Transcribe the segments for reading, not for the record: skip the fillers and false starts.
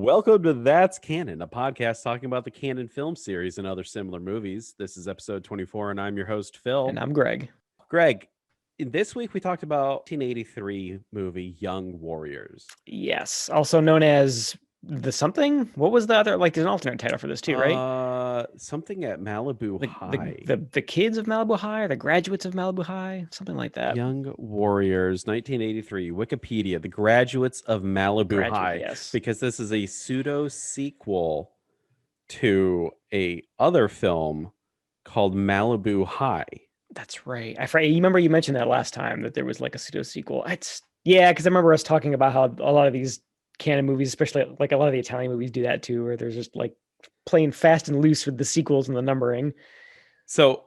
Welcome to That's Canon, a podcast talking about the Canon film series and other similar movies. This is episode 24, and I'm your host, Phil. And I'm Greg. Greg, this week we talked about 1983 movie Young Warriors. Yes, also known as The Something. What was the other? Like, there's an alternate title for this too, right? Something at Malibu High. The kids of Malibu High, or the graduates of Malibu High, something like that. Young Warriors, 1983. Wikipedia, the graduates of Malibu High. Yes, because this is a pseudo-sequel to a other film called Malibu High. That's right. I remember you mentioned that last time, that there was like a pseudo-sequel. Yeah, because I remember us talking about how a lot of these canon movies, especially like a lot of the Italian movies, do that too, where there's just like playing fast and loose with the sequels and the numbering. So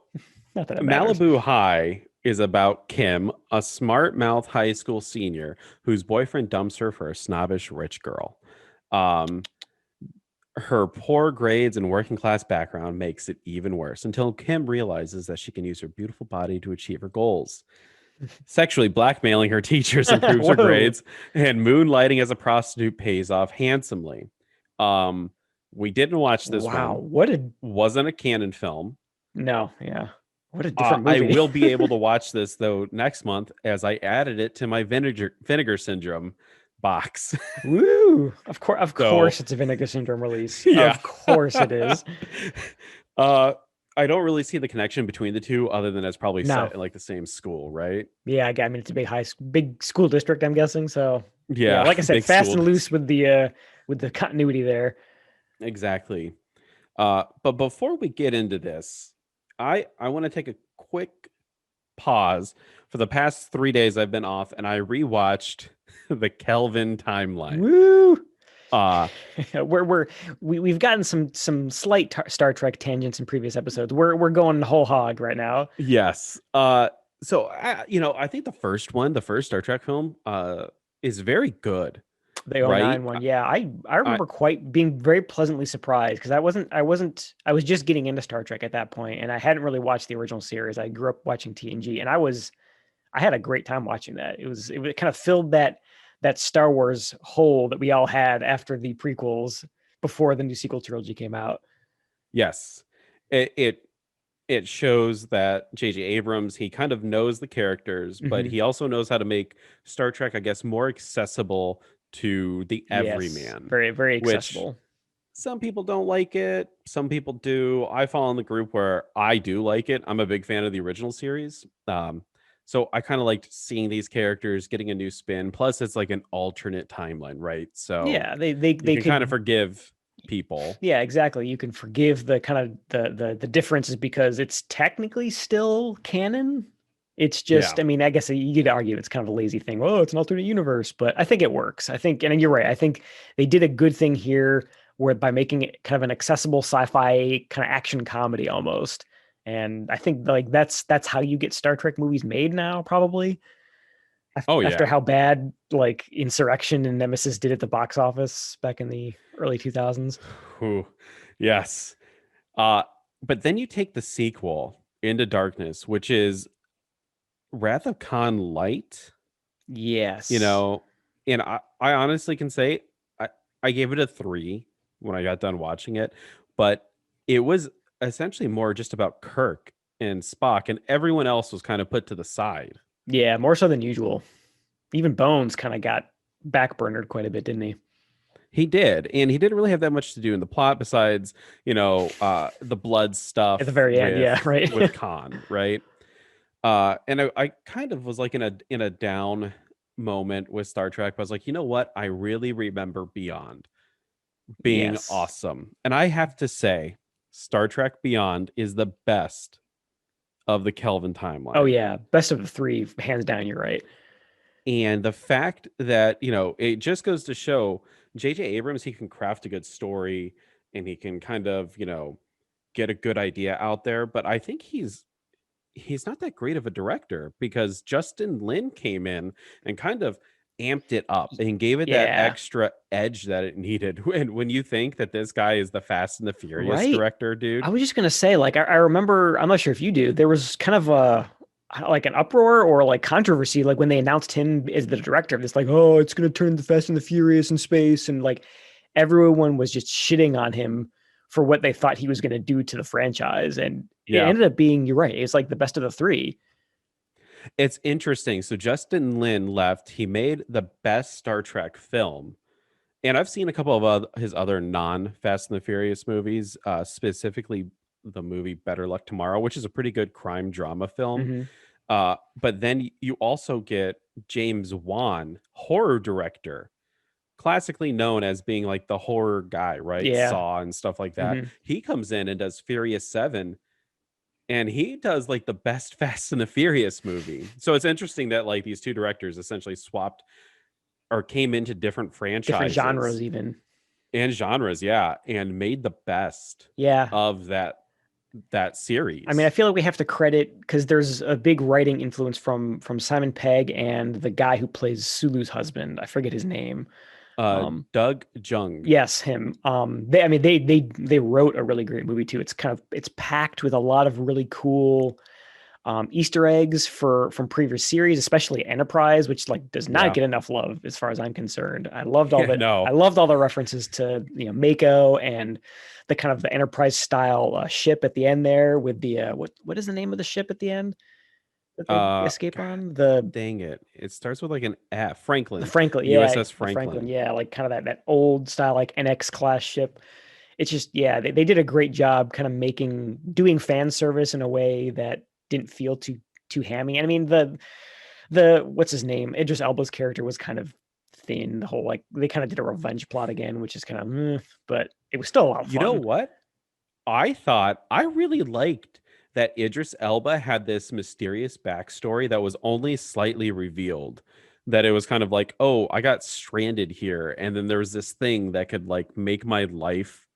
not that it matters. Malibu High is about Kim, a smart-mouthed high school senior whose boyfriend dumps her for a snobbish rich girl. Her poor grades and working class background makes it even worse until Kim realizes that she can use her beautiful body to achieve her goals. Sexually blackmailing her teachers improves her grades, and moonlighting as a prostitute pays off handsomely. We didn't watch this one. Wasn't a canon film. No, yeah. What a different movie. I will be able to watch this though next month, as I added it to my Vinegar Syndrome box. Woo! Of course, it's a Vinegar Syndrome release. Yeah. Of course it is. I don't really see the connection between the two, other than it's probably set in like the same school, right? Yeah, I mean it's a big school district, I'm guessing. So yeah, like I said, fast and loose with the continuity there. Exactly. But before we get into this, I want to take a quick pause. For the past 3 days, I've been off, and I rewatched the Kelvin timeline. Woo! We've gotten some slight Star Trek tangents in previous episodes. We're going whole hog right now. Yes. So I think the first Star Trek film, is very good. The 09 one, yeah. I remember being very pleasantly surprised, because I was just getting into Star Trek at that point, and I hadn't really watched the original series. I grew up watching TNG, and I had a great time watching that. It kind of filled that Star Wars hole that we all had after the prequels, before the new sequel trilogy came out. Yes. It shows that J.J. Abrams, he kind of knows the characters, but he also knows how to make Star Trek, I guess, more accessible to the everyman. Yes, very, very accessible. Some people don't like it. Some people do. I fall in the group where I do like it. I'm a big fan of the original series. So I kind of liked seeing these characters getting a new spin. Plus, it's like an alternate timeline, right? So yeah, they can kind of forgive people. Yeah, exactly. You can forgive the kind of the differences, because it's technically still canon. It's just, I mean, I guess you could argue it's kind of a lazy thing. Oh, it's an alternate universe, but I think it works. I think, and you're right, I think they did a good thing here, where by making it kind of an accessible sci-fi kind of action comedy almost. And I think like that's how you get Star Trek movies made now, probably. After how bad like Insurrection and Nemesis did at the box office back in the early 2000s. Ooh, yes. But then you take the sequel, Into Darkness, which is Wrath of Khan light. Yes. And I honestly can say I gave it a 3 when I got done watching it, but it was essentially more just about Kirk and Spock, and everyone else was kind of put to the side. Yeah, more so than usual. Even Bones kind of got backburnered quite a bit, didn't he? He did, and he didn't really have that much to do in the plot besides, the blood stuff at the very end. Yeah, right. with Khan, right? And I kind of was like in a down moment with Star Trek. But I was like, you know what? I really remember Beyond being awesome, and I have to say, Star Trek Beyond is the best of the Kelvin timeline. Oh yeah, best of the 3, hands down. You're right. And the fact that it just goes to show J.J. Abrams, he can craft a good story, and he can kind of get a good idea out there. But I think he's not that great of a director, because Justin Lin came in and kind of amped it up and gave it that extra edge that it needed. And when you think that this guy is the Fast and the Furious director, dude. I was just gonna say, like, I remember, I'm not sure if you do, there was kind of an uproar or like controversy, like when they announced him as the director of this, like, oh, it's gonna turn the Fast and the Furious in space, and everyone was just shitting on him for what they thought he was going to do to the franchise. And it Yeah. ended up being, you're right, it's like the best of the three. It's interesting. So Justin Lin left. He made the best Star Trek film. And I've seen a couple of his other non-Fast and the Furious movies, specifically the movie Better Luck Tomorrow, which is a pretty good crime drama film. Mm-hmm. But then you also get James Wan, horror director, classically known as being like the horror guy, right? Yeah. Saw and stuff like that. Mm-hmm. He comes in and does Furious 7, and he does like the best Fast and the Furious movie. So it's interesting that like these two directors essentially swapped or came into different Different franchises genres, even. and genres, yeah, and made the best Yeah. of that series. I mean, I feel like we have to credit, because there's a big writing influence from Simon Pegg and the guy who plays Sulu's husband. I forget his name. Doug Jung. Yes, him. They wrote a really great movie too. It's packed with a lot of really cool Easter eggs from previous series, especially Enterprise, which like does not get enough love as far as I'm concerned. I loved all that. No. I loved all the references to Mako and the kind of the Enterprise style ship at the end there with the what is the name of the ship at the end that they escape on? Dang it! It starts with like an F. Franklin. The Franklin, USS Franklin, yeah, like kind of that old style like NX class ship. It's just they did a great job kind of doing fan service in a way that didn't feel too hammy. And I mean the what's his name? Idris Elba's character was kind of thin. The whole like they kind of did a revenge plot again, which is kind of but it was still a lot of fun. You know what? I really liked that Idris Elba had this mysterious backstory that was only slightly revealed. That it was kind of like, oh, I got stranded here, and then there was this thing that could like make my life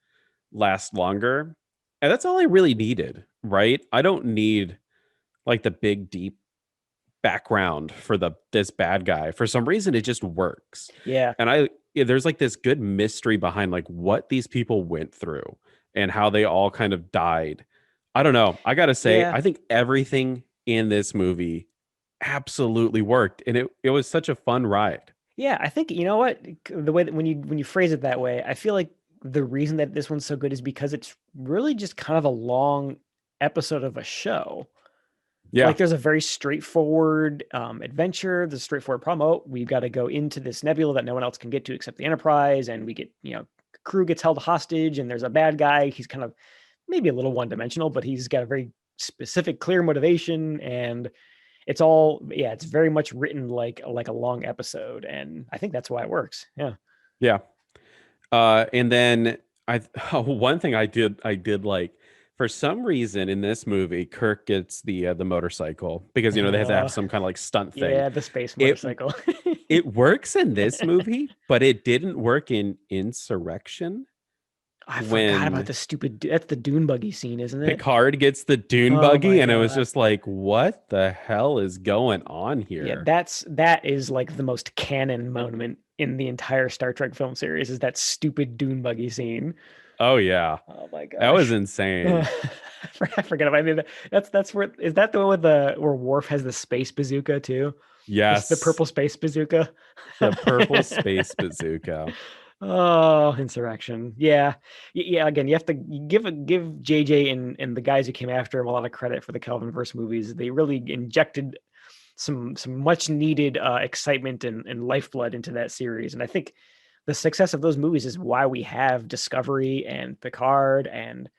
last longer. And that's all I really needed, right? I don't need like the big deep background for this bad guy. For some reason it just works. Yeah. And there's like this good mystery behind like what these people went through and how they all kind of died. I don't know. I got to say, I think everything in this movie absolutely worked, and it was such a fun ride. Yeah, I think you know what, the way that when you phrase it that way, I feel like the reason that this one's so good is because it's really just kind of a long episode of a show. Yeah. Like there's a very straightforward adventure. There's a straightforward problem. Oh, we've got to go into this nebula that no one else can get to except the Enterprise. And we get, crew gets held hostage and there's a bad guy. He's kind of maybe a little one-dimensional, but he's got a very specific, clear motivation. And it's all, it's very much written like a long episode. And I think that's why it works. Yeah. Yeah. And then one thing I did like, for some reason in this movie, Kirk gets the motorcycle because they have to have some kind of like stunt thing. Yeah, the space motorcycle. It works in this movie, but it didn't work in Insurrection. I forgot about the stupid. That's the dune buggy scene, isn't it? Picard gets the dune buggy, and it was just like, what the hell is going on here? Yeah, that is like the most canon moment in the entire Star Trek film series. Is that stupid dune buggy scene? Oh yeah. Oh my god. That was insane. I forget about it. That's where is that the one with where Worf has the space bazooka too? Yes. The purple space bazooka. The purple space bazooka. Oh, Insurrection. Yeah. Again, you have to give JJ and the guys who came after him a lot of credit for the Kelvinverse movies. They really injected some much needed excitement and lifeblood into that series. And I think the success of those movies is why we have Discovery and Picard and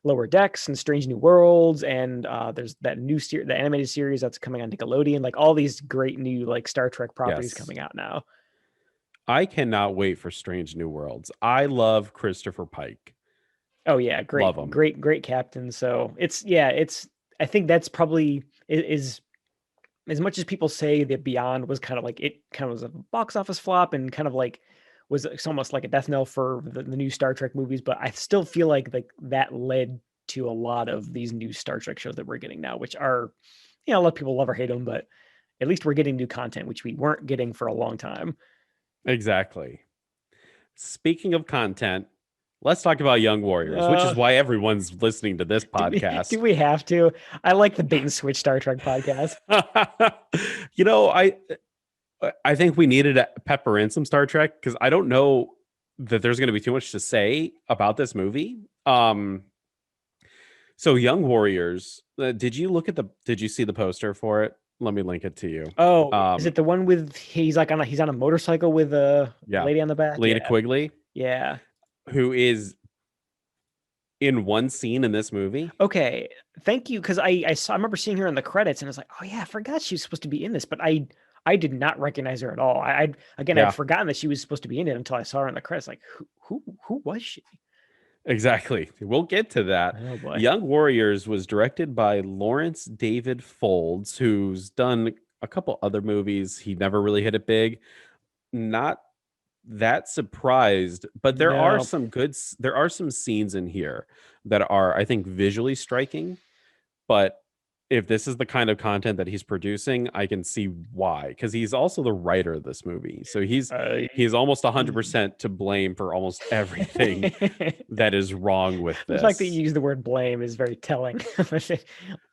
Lower Decks and Strange New Worlds. And there's that new the animated series that's coming on Nickelodeon, like all these great new like Star Trek properties coming out now. I cannot wait for Strange New Worlds. I love Christopher Pike. Oh yeah. Great captain. So I think that's probably is as much as people say that Beyond was kind of like, it kind of was a box office flop and kind of like, it's almost like a death knell for the new Star Trek movies, but I still feel like that led to a lot of these new Star Trek shows that we're getting now, which are, a lot of people love or hate them, but at least we're getting new content, which we weren't getting for a long time. Exactly. Speaking of content, let's talk about Young Warriors, which is why everyone's listening to this podcast. Do we have to? I like the bait and switch Star Trek podcast. I think we needed to pepper in some Star Trek because I don't know that there's going to be too much to say about this movie. So Young Warriors, did you see the poster for it? Let me link it to you. Oh, is it the one with he's on a motorcycle with a Yeah. lady on the back? Lena Yeah. Quigley, Yeah. who is in one scene in this movie. Okay. Thank you. Because I remember seeing her in the credits and I was like, oh yeah, I forgot she was supposed to be in this, but I did not recognize her at all. I'd Yeah, forgotten that she was supposed to be in it until I saw her in the credits. Like, who was she? exactly. We'll get to that. Oh boy. Young Warriors was directed by Lawrence David Folds, who's done a couple other movies. He never really hit it big. Not that surprised, but No. there are some scenes in here that are, I think, visually striking. But if this is the kind of content that he's producing, I can see why, because he's also the writer of this movie. So Uh, he's almost 100% to blame for almost everything that is wrong with The fact that you this. use the word blame is very telling.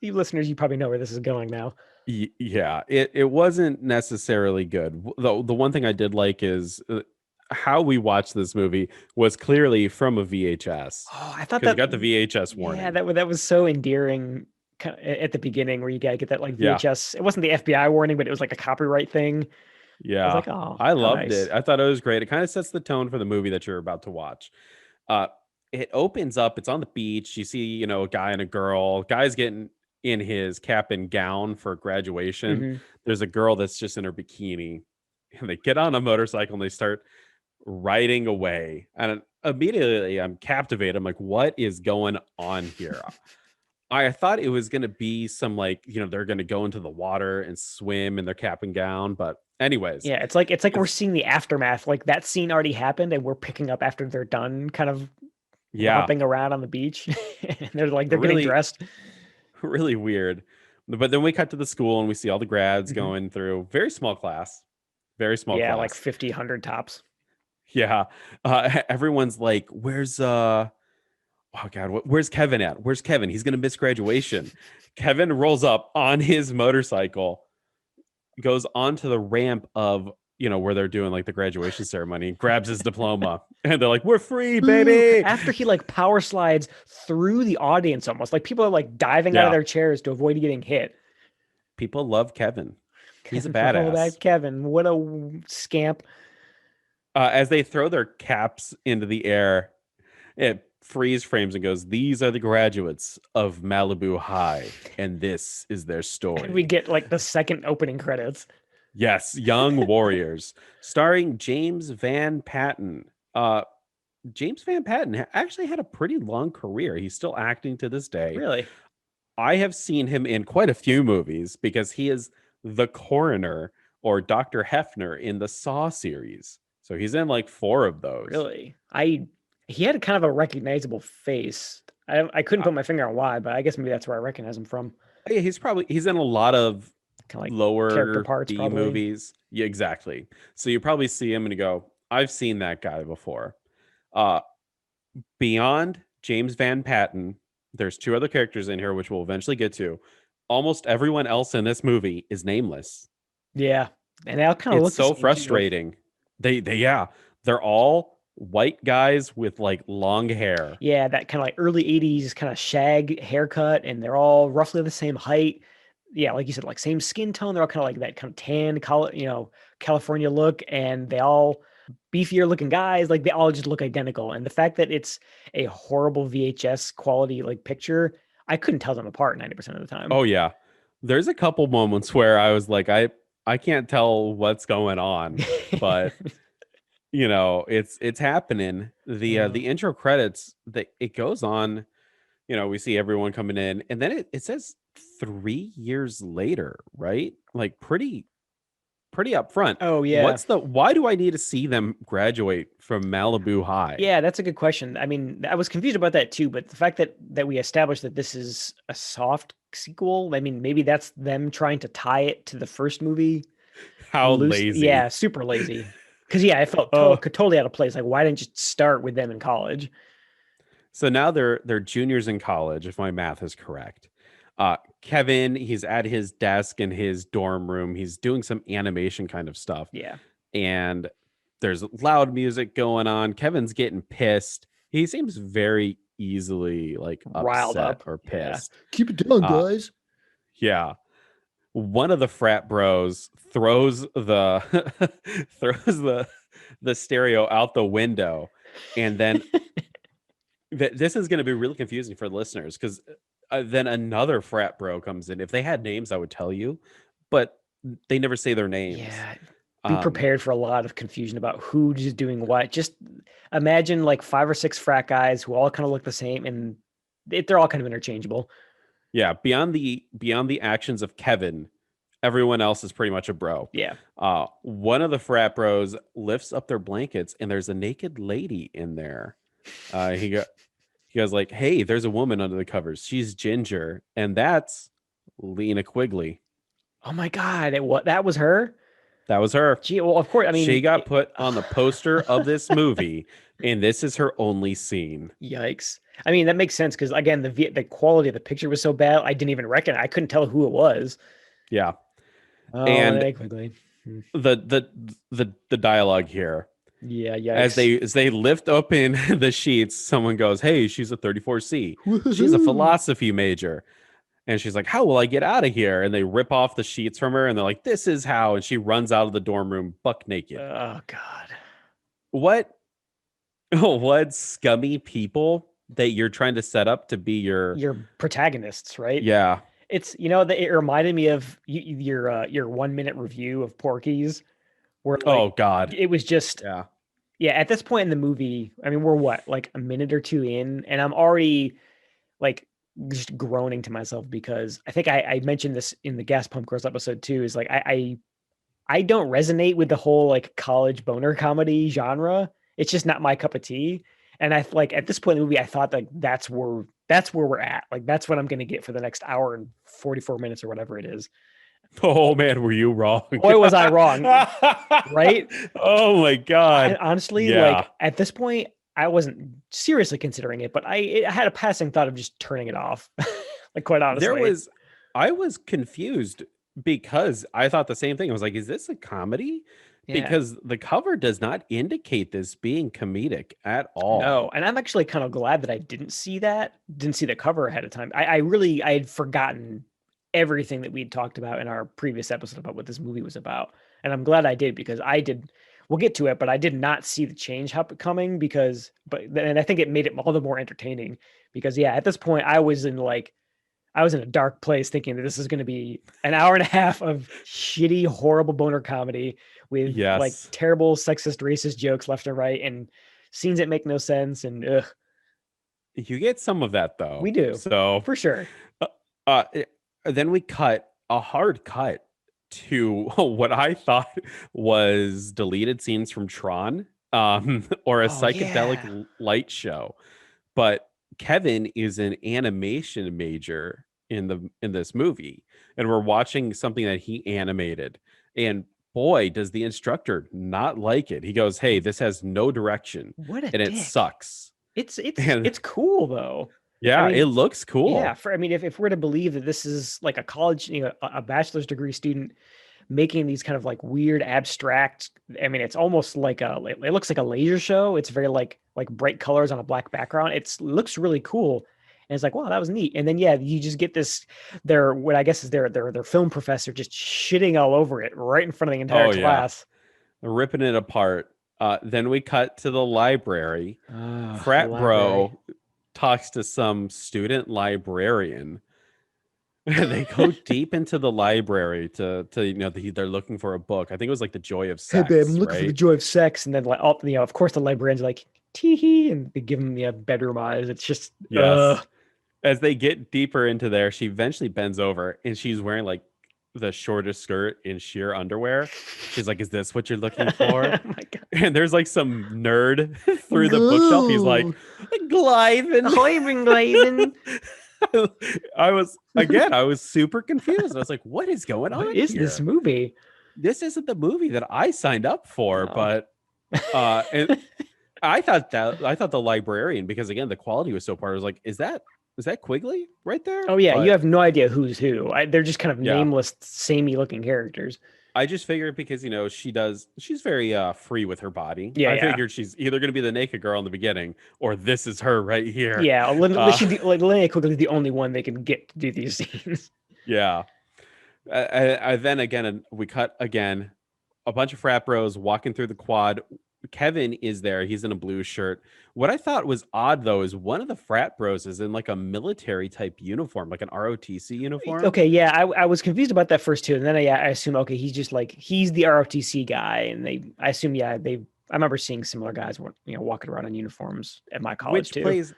You listeners, you probably know where this is going now. Yeah, it wasn't necessarily good. The one thing I did like is how we watched this movie was clearly from a VHS, Oh, I thought because it that, got the VHS yeah, warning. that was so endearing at the beginning where you gotta get that like Yeah, VHS. It wasn't the FBI warning, but it was like a copyright thing. I was yeah, like, oh, I how loved nice. it. I thought it was great. It kind of sets the tone for the movie that you're about to watch. Uh, it opens up. It's on the beach. You see, a guy and a girl. Guy's getting in his cap and gown for graduation. Hmm. There's a girl that's just in her bikini, and they get on a motorcycle and they start riding away. And immediately I'm captivated. I'm like, what is going on here? I thought it was going to be some, like, they're going to go into the water and swim in their cap and gown. But anyways, Yeah, it's like we're it's, seeing the aftermath. Like that scene already happened, and we're picking up after they're done, kind of yeah, romping around on the beach. And they're getting really, dressed. really weird. But then we cut to the school and we see all the grads Hmm. going through. Very small class. Very small Yeah, like class. 50, 100 tops. Yeah. Everyone's like, oh God, where's Kevin at? Where's Kevin? He's gonna miss graduation. Kevin rolls up on his motorcycle, goes onto the ramp of, where they're doing like the graduation ceremony, grabs his diploma, and they're like, "We're free, Ooh, baby!" after he like power slides through the audience almost. Like people are like diving out of Yeah, their chairs to avoid getting hit. people love Kevin. He's a Oh, badass. that Kevin, what a scamp. As they throw their caps into the air, it freeze frames and goes, "These are the graduates of Malibu High, and this is their And we story." get like the second opening credits. Yes, Young Warriors, starring James Van Patten. James Van Patten actually had a pretty long career. He's still acting to this day. Really? I have seen him in quite a few movies because he is the coroner, or Dr. Hefner, in the Saw series. So he's in like four of those. Really? He had kind of a recognizable face. I couldn't Uh, put my finger on why, but I guess maybe that's where I recognize him from. yeah, he's in a lot of Kind of like character lower parts, B probably. movies. Yeah, exactly. So you probably see him and you go, "I've seen that guy before." Uh, Beyond James Van Patten, there's two other characters in here, which we'll eventually get to. Almost everyone else in this movie is nameless. Yeah. And they all kind of It's look the so same too. frustrating. Yeah, they're all white guys with like long hair. Yeah, that kind of like early 80s kind of shag haircut, and they're all roughly the same height. Yeah, like you said, like same skin tone. They're all kind of like that kind of tan, California look, and they all beefier looking guys. Like they all just look identical. And the fact that it's a horrible VHS quality like picture, I couldn't tell them apart 90% of the time. Oh yeah. There's a couple moments where I was like, I can't tell what's going on, but it's happening. Uh, The intro credits, that it goes on, we see everyone coming in, and then it says 3 years later, right? Like pretty upfront. oh yeah. Why do I need to see them graduate from Malibu High? Yeah, that's a good question. I mean, I was confused about that too, but the fact that we established that this is a soft sequel, I mean, maybe that's them trying to tie it to the first movie How loose. Yeah, lazy. super lazy. Because yeah, I felt Oh, totally out of place. Like, why didn't you start with them in college? so now they're juniors in college, if my math is correct. Kevin, he's at his desk in his dorm room. He's doing some animation kind of stuff, Yeah. and there's loud music going on. Kevin's getting pissed. He seems very easily like Riled upset up. or Yeah. pissed. Keep it down, Uh, guys. yeah. One of the frat bros throws the throws the stereo out the window, and then this is going to be really confusing for the listeners because then another frat bro comes in. If they had names, I would tell you, but they never say their names. Yeah. Be Um, prepared for a lot of confusion about who's doing what. Just imagine like 5 or 6 frat guys who all kind of look the same and they're all kind of interchangeable. yeah, beyond the actions of Kevin, everyone else is pretty much a bro. Yeah. One of the frat bros lifts up their blankets and there's a naked lady in there. He goes like, "Hey, there's a woman under the covers. She's Ginger, and that's Lena Quigley." Oh my God. That was her? That was her. Gee, well, of course. I She mean, got put on the poster of this movie, and this is her only scene. yikes. I mean, that makes sense because again, the quality of the picture was so bad, I didn't even recognize. I couldn't tell who it was. Yeah, Oh, and and quickly. the dialogue here Yeah, as yikes. they lift open the sheets, someone goes, "Hey, she's a 34C. She's a Woohoo. philosophy major." And she's like, "How will I get out of here?" And they rip off the sheets from her, and they're like, "This is how." And she runs out of the dorm room buck naked. Oh God. What what scummy people that you're trying to set up to be your Your protagonists, right? yeah. It's it reminded me of your 1 minute review of Porky's, where like Oh God. it was just Yeah. yeah. At this point in the movie, I mean, we're what like a minute or two in, and I'm already like just groaning to myself because I think I mentioned this in the Gas Pump Girls episode too. Is like I don't resonate with the whole like college boner comedy genre. It's just not my cup of tea. And I like at this point in the movie, I thought like that's where we're at. Like that's what I'm gonna get for the next hour and 44 minutes or whatever it is. Oh man, were you wrong? Boy, was I wrong, right? Oh my And God. honestly, Yeah. like at this point, I wasn't seriously considering it, but I had a passing thought of just turning it off. Like quite There honestly. was I was confused because I thought the same thing. I was like, is this a comedy? Yeah. Because the cover does not indicate this being comedic at all. No, and I'm actually kind of glad that I didn't see the cover ahead of time. I had forgotten everything that we'd talked about in our previous episode about what this movie was about. And I'm glad I did because we'll get to it, but I did not see the change coming and I think it made it all the more entertaining because yeah, at this point I was in a dark place thinking that this is going to be an hour and a half of shitty, horrible boner comedy with like Yes. terrible sexist, racist jokes left and right and scenes that make no sense. And ugh, You get some of that we though. do So for sure. uh, uh, then we cut a hard cut to what I thought was deleted scenes from Tron, or a Oh psychedelic yeah. light show. But Kevin is an animation major in this movie, and we're watching something that he animated. And boy, does the instructor not like it. He goes, "Hey, this has no direction, What a and it dick. sucks." It's it's And it's cool though. I yeah, it mean, looks yeah, cool. I mean, if we're to believe that this is like a college, a bachelor's degree student making these kind of like weird abstract, I mean, it's almost like it looks like a laser show. It's very like bright colors on a black background. Looks really cool. And it's like, wow, that was neat. And then yeah, you just get this what I guess is their film professor just shitting all over it right in front of the entire Oh yeah, class. ripping it apart. Then we cut to the library. The Frat library. bro talks to some student librarian. They go deep into the library to they're looking for a book. I think it was like The Joy of Hey babe, I'm Sex, looking for the right? joy of sex. And then like of course the librarian's like tee hee and they give him the bedroom eyes. It's just Yes. As they get deeper into there, she eventually bends over and she's wearing like the shortest skirt in sheer underwear. She's like, "Is this what you're looking for?" Oh my god. And there's like some nerd through the bookshelf. He's like, Go. "Glyvin." Ahoy, Ringlaven. I was super confused. I was like, what is going What on is this here? movie? This isn't the movie that I signed up for, No. but and I thought the librarian, because again, the quality was so poor. I was like, is that Quigley right there? Oh yeah, you But have no idea who's who. They're just kind of yeah, nameless, samey looking characters. I just figured because she's very free with her body. Yeah, I yeah. figured she's either going to be the naked girl in the beginning or this is her right here. Yeah, Uh, she's Linnea Quigley's the only one they can get to do these scenes. yeah. Then again, we cut again. A bunch of frat bros walking through the quad. Kevin is there. He's in a blue shirt. What I thought was odd though is one of the frat bros is in like a military type uniform, like an ROTC uniform. Okay, yeah, I was confused about that first too, and then I assume okay, he's just like he's the ROTC guy, and I assume I remember seeing similar guys walking around in uniforms at my college Which too. plays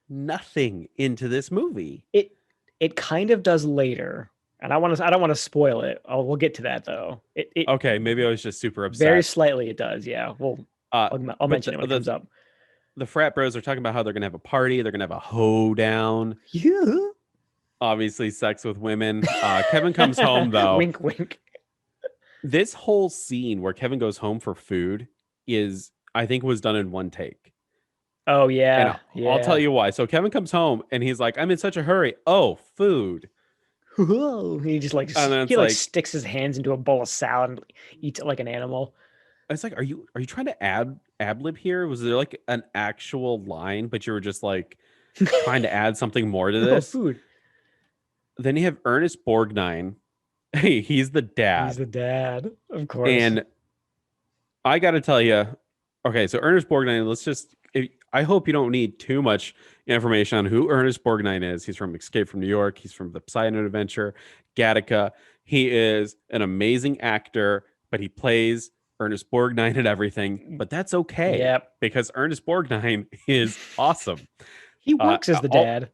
nothing into this movie. It kind of does later, and I don't want to spoil it. We'll get to that though. It Okay, maybe I was just super very upset. slightly it does, yeah. Well, Uh, I'll but mention it when it comes up. the frat bros are talking about how they're gonna have a party, they're gonna have a hoedown. Yeah. Obviously, sex with women. Kevin comes home though. Wink, wink. This whole scene where Kevin goes home for food is, I think, was done in one take. Oh And yeah, I'll tell yeah. you why. So Kevin comes home and he's like, I'm in such a hurry. Oh, food. He just And then he it's like like, sticks his hands into a bowl of salad and eats it like an animal. it's like, are you trying to ad lib here? Was there like an actual line, but you were just like trying to add something more to Oh, this? food. Then you have Ernest Borgnine. Hey, he's the He's dad. the dad, of course. And I got to tell you, okay, so Ernest Borgnine, I hope you don't need too much information on who Ernest Borgnine is. He's from Escape from New York. He's from The Poseidon Adventure, Gattaca. He is an amazing actor, but he plays Ernest Borgnine and everything. But that's okay Yep. because Ernest Borgnine is awesome. He works as the dad.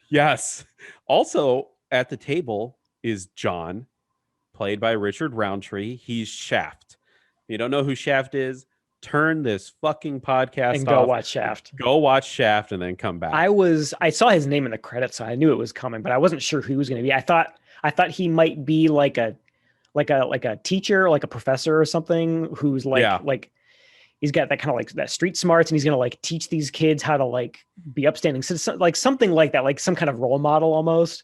Yes. Also at the table is John, played by Richard Roundtree. He's Shaft. If you don't know who Shaft is, turn this fucking podcast And go off. watch Shaft. Go watch Shaft and then come back. I saw his name in the credits, so I knew it was coming, but I wasn't sure who he was going to be. I thought he might be like a teacher, like a professor or something who's like he's got that kind of like that street smarts and he's going to like teach these kids how to like be upstanding. So, like something like that, like some kind of role model almost.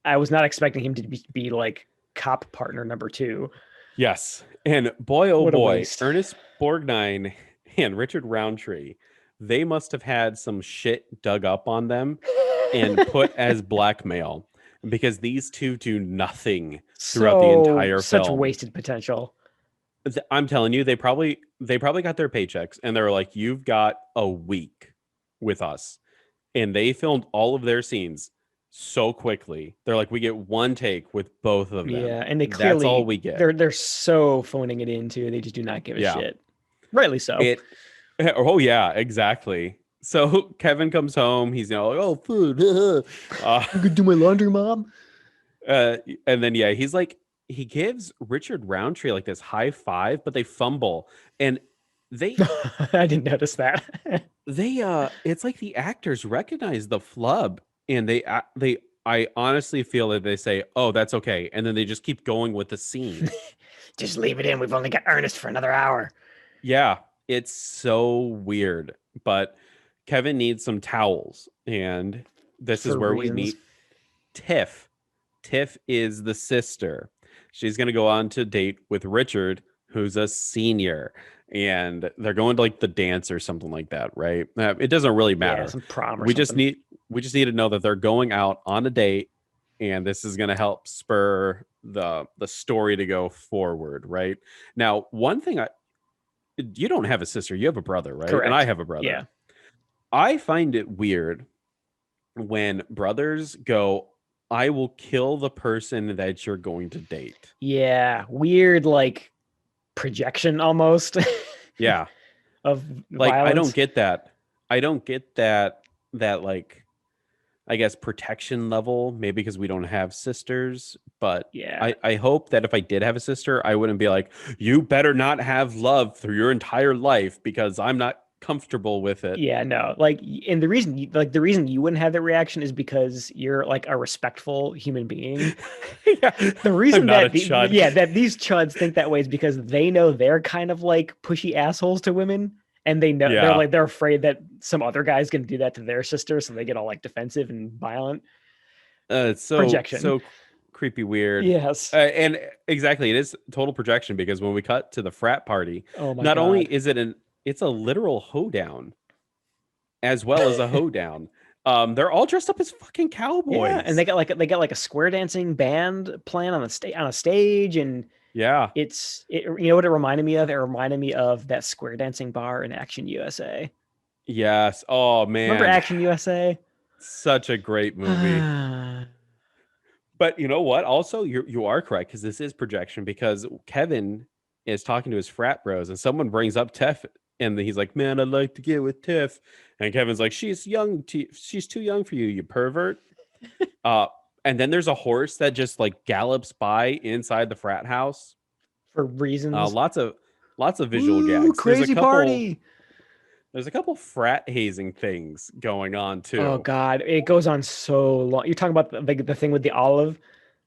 I was not expecting him to be like cop partner number 2. Yes. And boy, oh What a boy, waste. Ernest Borgnine and Richard Roundtree, they must have had some shit dug up on them and put as blackmail because these two do nothing throughout the entire such film. wasted potential. I'm telling you, they probably got their paychecks and they were like, you've got a week with us. And they filmed all of their scenes so quickly. They're like, we get one take with both of them. Yeah, and they clearly that's all we get. They're so phoning it in too. They just do not give a shit. Rightly so. Oh yeah, exactly. So Kevin comes home. He's like, oh, food. I'm gonna do my laundry, Mom. And then he's like, he gives Richard Roundtree like this high five, but they fumble, and they I didn't notice that. It's like the actors recognize the flub, and I honestly feel that they say, oh, that's okay, and then they just keep going with the scene. Just leave it in. We've only got Ernest for another hour. Yeah, it's so weird, but Kevin needs some towels, and this is where we meet Tiff. Tiff is the sister. She's going to go on to date with Richard, who's a senior, and they're going to like the dance or something like that, right? It doesn't really matter. Yeah, some prom or we something. just need to know that they're going out on a date, and this is going to help spur the story to go forward, right? Now, one thing you don't have a sister, you have a brother, right? Correct. And I have a brother. Yeah. I find it weird when brothers go, I will kill the person that you're going to date. Yeah. Weird, like projection almost. Yeah. Of like violence. I don't get that like, I guess, protection level, maybe because we don't have sisters, but yeah, I hope that if I did have a sister, I wouldn't be like, you better not have love through your entire life because I'm not comfortable with it. Yeah, no, like, and the reason you wouldn't have that reaction is because you're like a respectful human being. Yeah. The reason that that these chuds think that way is because they know they're kind of like pushy assholes to women, and they know they're afraid that some other guy's going to do that to their sister, so they get all like defensive and violent. It's so projection. so creepy, weird. Yes. And exactly, it is total projection because when we cut to the frat party, Oh my not only God. is it's a literal hoedown as well as a hoedown. They're all dressed up as fucking Yeah, and cowboys. they got like a square dancing band playing on the on a stage, and Yeah. you know what it reminded me of? It reminded me of that square dancing bar in Action USA. Yes. Oh Remember man, Action USA? such a great movie. But you know what? Also, you are correct because this is projection because Kevin is talking to his frat bros and someone brings up Tiff and he's like, "Man, I'd like to get with Tiff." And Kevin's like, "She's young. She's too young for you, you pervert." Uh, and then there's a horse that just like gallops by inside the frat house. For reasons. Lots of visual Woo, gags. crazy party. There's a couple frat hazing things going on Oh too. God, it goes on so long. You're talking about the thing with the olive.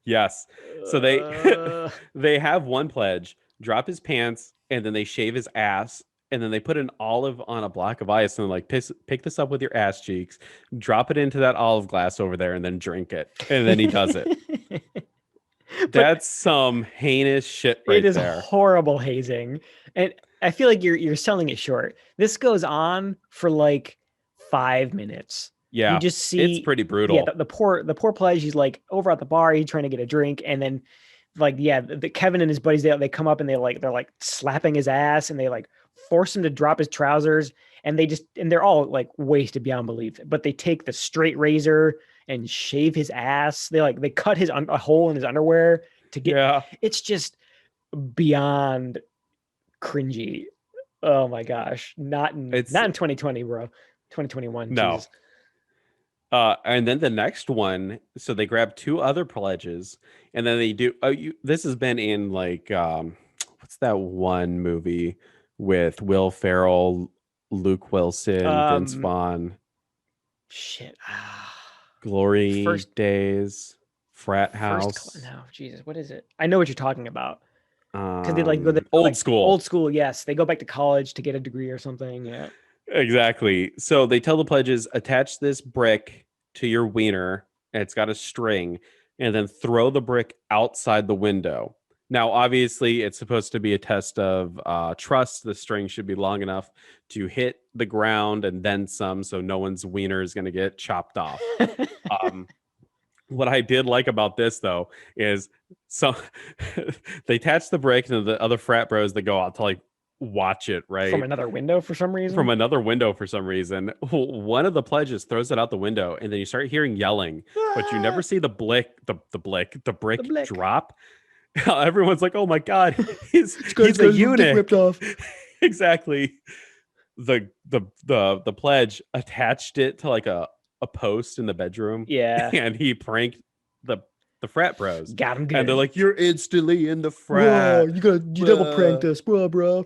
Yes. So they Uh, they have one pledge, drop his pants, and then they shave his ass, and then they put an olive on a block of ice and like pick this up with your ass cheeks, drop it into that olive glass over there, and then drink it. And then he does it. but That's some heinous shit it right is there. horrible hazing, and I feel like you're selling it short. This goes on for like 5 minutes. You Yeah, just it's see, pretty yeah, brutal. the poor pledge. He's like over at the bar, he's trying to get a drink, and then like yeah, the Kevin and his buddies they come up and they're like slapping his ass and they like force him to drop his trousers and they're all like wasted beyond belief. But they take the straight razor and shave his ass. They cut a hole in his underwear to get. Yeah, It's just beyond cringy. Oh my gosh, it's not in 2020, bro. 2021, no. Jesus. And then the next one, so they grab two other pledges, and then they do. Oh, this has been in like what's that one movie with Will Ferrell, Luke Wilson, Vince Um, Vaughn, shit. Glory First, Days, Frat House, no, Jesus, what is it? I know what you're talking about because they go Old like old School. school. Yes, they go back to college to get a degree or something. Yeah. Exactly. So they tell the pledges attach this brick to your wiener, and it's got a string, and then throw the brick outside the window. Now, obviously, it's supposed to be a test of trust. The string should be long enough to hit the ground and then some, so no one's wiener is going to get chopped off. Um, what I did like about this, though, is so they attach the brick, and the other frat bros that go out to like watch it, From right? another window for some From reason. another window for some reason. One of the pledges throws it out the window, and then you start hearing yelling, but you never Ah, see the the brick blick. drop. Everyone's like, "Oh my god, This he's guy's a got his little dick ripped eunuch." off. Exactly. The pledge attached it to like a post in the bedroom, Yeah, and he pranked the frat bros, got him and they're good. like, "You're instantly in the Whoa, frat." you double pranked us, bro.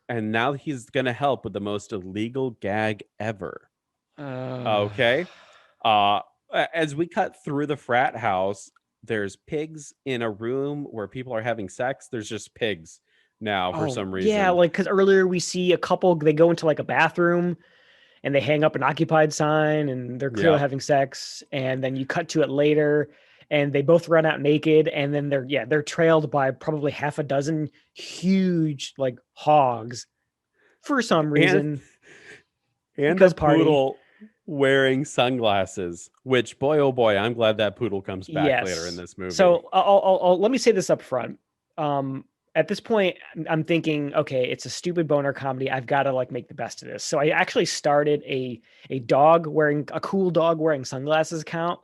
And now he's gonna help with the most illegal gag ever. Uh, Okay. Uh as we cut through the frat house, there's pigs in a room where people are having sex. There's just pigs now for oh some yeah, reason. like because earlier we see a couple. They go into like a bathroom and they hang up an occupied sign and they're clearly Yeah. having sex. And then you cut to it later and they both run out naked. And then they're trailed by probably half a dozen huge like hogs for some And reason a because party. poodle wearing sunglasses, which boy oh boy, I'm glad that poodle comes back later in Yes. this movie. So let me say this up front. At this point, I'm thinking, okay, it's a stupid boner comedy. I've got to like make the best of this. So I actually started a cool dog wearing sunglasses count.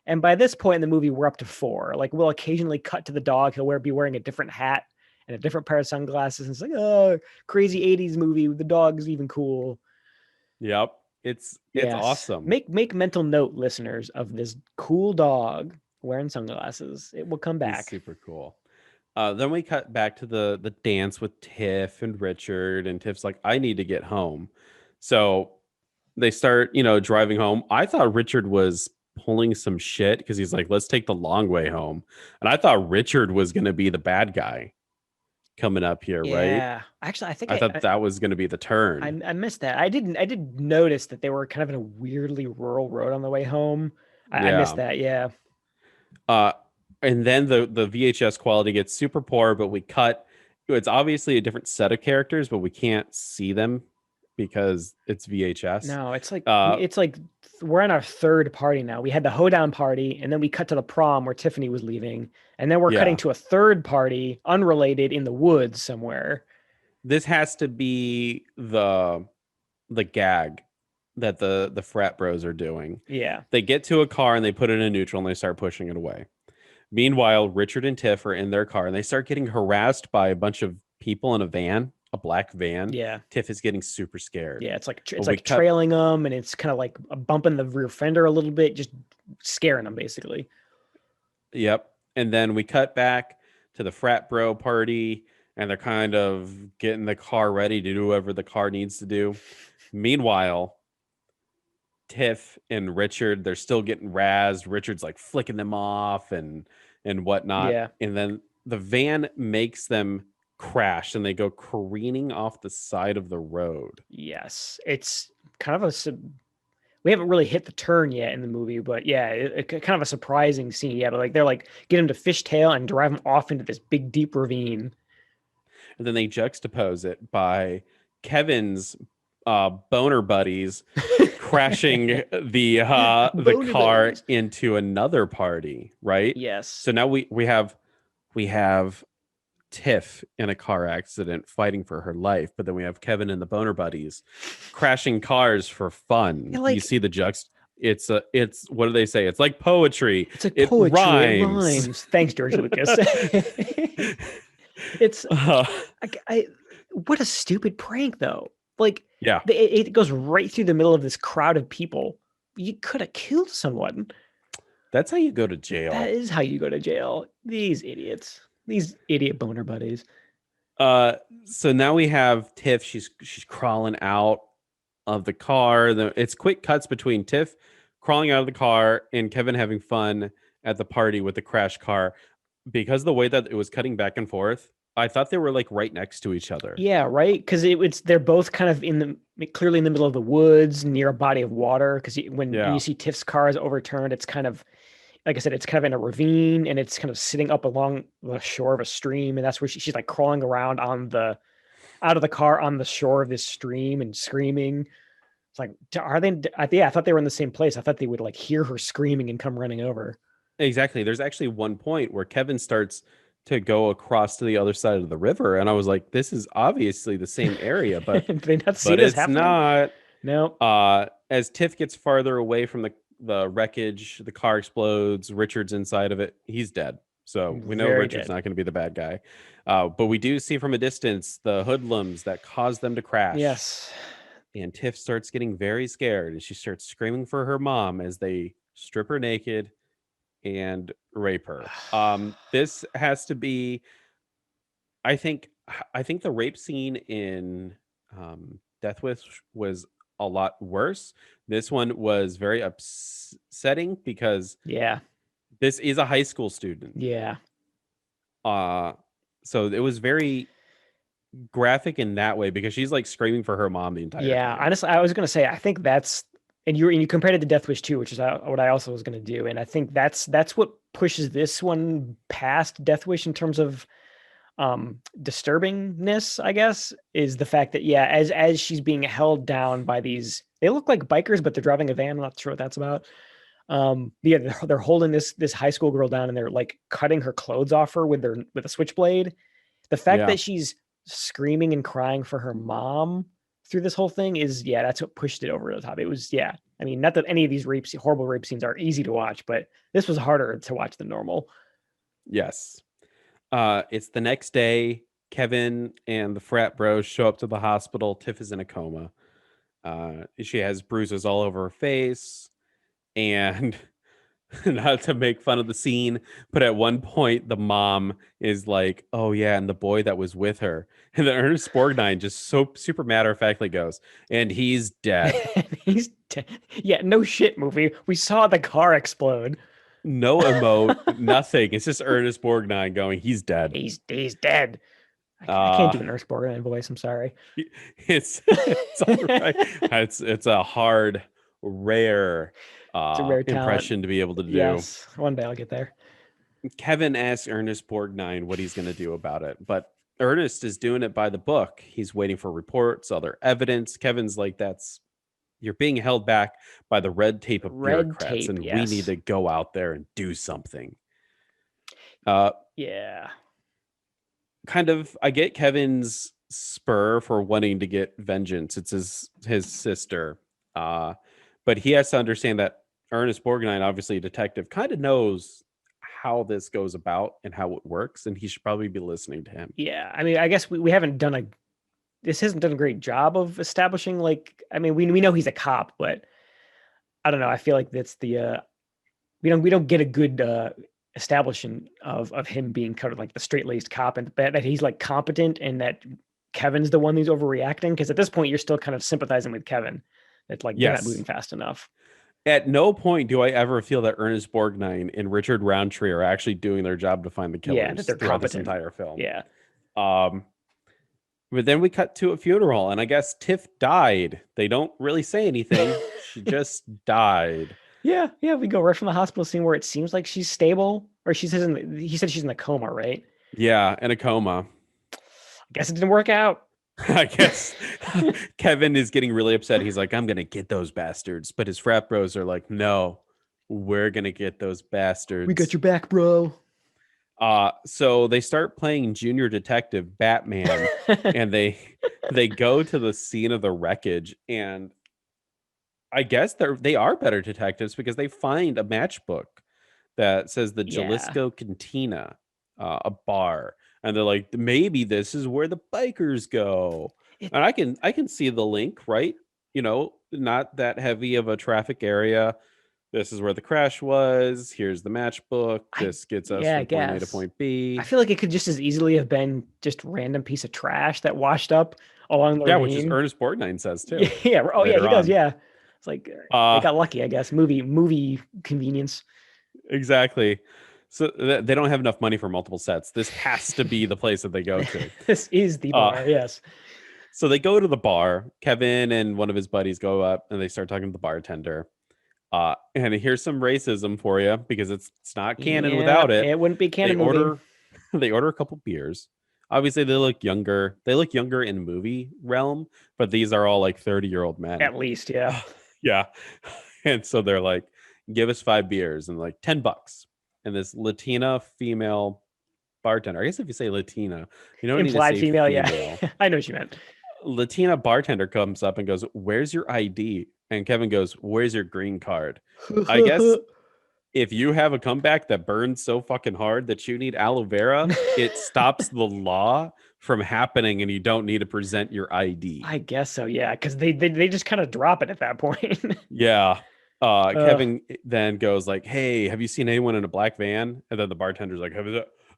And by this point in the movie, we're up to four. Like we'll occasionally cut to the dog. Be wearing a different hat and a different pair of sunglasses. And it's like, oh, crazy 80s movie. The dog's even cool. Yep. It's Yes. awesome. Make mental note, listeners, of this cool dog wearing sunglasses. It will come He's back. super cool. Then we cut back to the dance with Tiff and Richard, and Tiff's like, "I need to get home." So they start, driving home. I thought Richard was pulling some shit because he's like, "Let's take the long way home," and I thought Richard was going to be the bad guy coming up here, right? Yeah. Actually, I think I thought that was going to be the turn. I missed that. I did notice that they were kind of in a weirdly rural road on the way home. I missed Yeah. that. Yeah. Uh, and then the VHS quality gets super poor, but we cut. It's obviously a different set of characters, but we can't see them because it's VHS. No, it's like Uh, we're on our third party now. We had the hoedown party, and then we cut to the prom where Tiffany was leaving, and then we're cutting yeah, to a third party, unrelated, in the woods somewhere. this has to be the gag that the frat bros are doing. Yeah, They get to a car and they put it in neutral and they start pushing it away. Meanwhile, Richard and Tiff are in their car and they start getting harassed by a bunch of people in a van, a black van. yeah, Tiff is getting super scared. yeah. It's like But we cut, trailing them, and it's kind of like bumping the rear fender a little bit, just scaring them basically. yep. And then we cut back to the frat bro party and they're kind of getting the car ready to do whatever the car needs to do. Meanwhile, Tiff and Richard, they're still getting razzed. Richard's like flicking them off and whatnot. Yeah. And then the van makes them crash and they go careening off the side of the road. Yes, it's kind of we haven't really hit the turn yet in the movie, but yeah, kind of a surprising scene. Yeah, but like they're like get him to fishtail and drive him off into this big deep ravine. And then they juxtapose it by Kevin's boner buddies crashing the Boner car buddies. into another party, right? Yes. So now we have Tiff in a car accident fighting for her life, but then we have Kevin and the boner buddies crashing cars for fun. Yeah, like, you see the it's what do they say? It's like poetry. It's like it poetry. rhymes. It rhymes. Thanks, George Lucas. It's what a stupid prank though. Like, yeah, it goes right through the middle of this crowd of people. You could have killed someone. that's how you go to jail. That is how you go to jail. These idiots. These idiot boner buddies. So now we have Tiff. She's crawling out of the car. It's quick cuts between Tiff crawling out of the car and Kevin having fun at the party with the crash car. Because the way that it was cutting back and forth, I thought they were like right next to each other. Yeah, right. Because they're both kind of clearly in the middle of the woods near a body of water. Because when you see Tiff's car is overturned, it's kind of, like I said, it's kind of in a ravine and it's kind of sitting up along the shore of a stream, and that's where she's like crawling around out of the car on the shore of this stream and screaming. It's like, are they? Yeah, I thought they were in the same place. I thought they would like hear her screaming and come running over. Exactly. There's actually one point where Kevin starts to go across to the other side of the river, and I was like, "This is obviously the same area," but Did they not see but this it's happening? not. No. As Tiff gets farther away from the wreckage, the car explodes. Richard's inside of it. He's dead. So we know Very Richard's dead. not going to be the bad guy. But we do see from a distance the hoodlums that caused them to crash. Yes. And Tiff starts getting very scared and she starts screaming for her mom as they strip her naked and rape her. This has to be, I think the rape scene in Death Wish was a lot worse. This one was very upsetting because Yeah. this is a high school student. Yeah. So it was very graphic in that way because she's like screaming for her mom the entire Yeah. time. Honestly, I was gonna say I think that's and you compared it to Death Wish 2, which is what I also was gonna do, and I think that's what pushes this one past Death Wish in terms of disturbingness, I guess, is the fact that as she's being held down by these, they look like bikers, but they're driving a van. I'm not sure what that's about. They're holding this high school girl down and they're like cutting her clothes off her with a switchblade. The fact that she's screaming and crying for her mom through this whole thing is that's what pushed it over the top. It was I mean, not that any of these horrible rape scenes are easy to watch, but this was harder to watch than normal. Yes. It's the next day. Kevin and the frat bros show up to the hospital. Tiff is in a coma. She has bruises all over her face. And not to make fun of the scene, but at one point the mom is like, "Oh yeah, and the boy that was with her," and then Ernest Borgnine just so super matter of factly goes, "And he's dead." He's dead. Yeah, no shit, movie. We saw the car explode. No emote, nothing. It's just Ernest Borgnine going, "He's dead." He's dead. I can't do an Ernest Borgnine voice. I'm sorry. It's all right. It's a hard, rare. It's a rare impression to be able to do. Yes, one day I'll get there. Kevin asks Ernest Borgnine what he's going to do about it, but Ernest is doing it by the book. He's waiting for reports, other evidence. Kevin's like, that's you're being held back by the red tape of Red bureaucrats, tape, and we need yes. to go out there and do something. Uh, Yeah. kind of, I get Kevin's spur for wanting to get vengeance. It's his sister, but he has to understand that Ernest Borgnine, obviously a detective, kind of knows how this goes about and how it works, and he should probably be listening to him. Yeah. I mean, I guess we haven't done a this hasn't done a great job of establishing like I mean, we know he's a cop, but I don't know. I feel like that's the we don't get a good establishing of him being kind of like the straight laced cop and that he's like competent and that Kevin's the one who's overreacting because at this point you're still kind of sympathizing with Kevin. It's like they're not Yes. moving fast enough. At no point do I ever feel that Ernest Borgnine and Richard Roundtree are actually doing their job to find the Yeah, that killers they're throughout this competent. entire film. Yeah. Um, but then we cut to a funeral, and I guess Tiff died. They don't really say anything. She just died. Yeah, yeah, we go right from the hospital scene where it seems like she's stable, or she says he said she's in a coma, right? Yeah, in a coma. I guess it didn't work out. I guess Kevin is getting really upset. He's like, I'm going to get those bastards. But his frat bros are like, no, we're going to get those bastards. We got your back, bro. So they start playing Junior Detective Batman and they go to the scene of the wreckage, and I guess they are better detectives because they find a matchbook that says the Yeah. Jalisco Cantina, a bar, and they're like, maybe this is where the bikers go. It, And I can see the link, right? Not that heavy of a traffic area. This is where the crash was. Here's the matchbook. I This gets us yeah, I from point A to guess. point I B. feel like it could just as easily have been just random piece of trash that washed up along the Yeah, which is ravine. Ernest Borgnine says too Yeah. Oh, yeah, later he does. on. Yeah. It's like they Uh got lucky, I guess. Movie convenience. exactly. So they don't have enough money for multiple sets. This has to be the place that they go to. This is the Uh bar. Yes. so they go to the bar. Kevin and one of his buddies go up and they start talking to the bartender. And here's some racism for you because it's not canon Yeah, without it. it wouldn't be a They canon movie. order they order a couple beers. Obviously, they look younger. They look younger in movie realm, but these are all like 30-year-old men. At least, yeah. Yeah. And so they're like, give us 5 beers and like $10. And this Latina female bartender, I guess if you say Latina, you don't need to Implied say female, yeah. female. I know what you meant. Latina bartender comes up and goes, where's your ID? And Kevin goes, where's your green card? I guess if you have a comeback that burns so fucking hard that you need aloe vera, it stops the law from happening and you don't need to present your ID. I guess so, yeah, because they just kind of drop it at that point. Yeah. Ugh. Kevin then goes like, hey, have you seen anyone in a black van? And then the bartender's like, have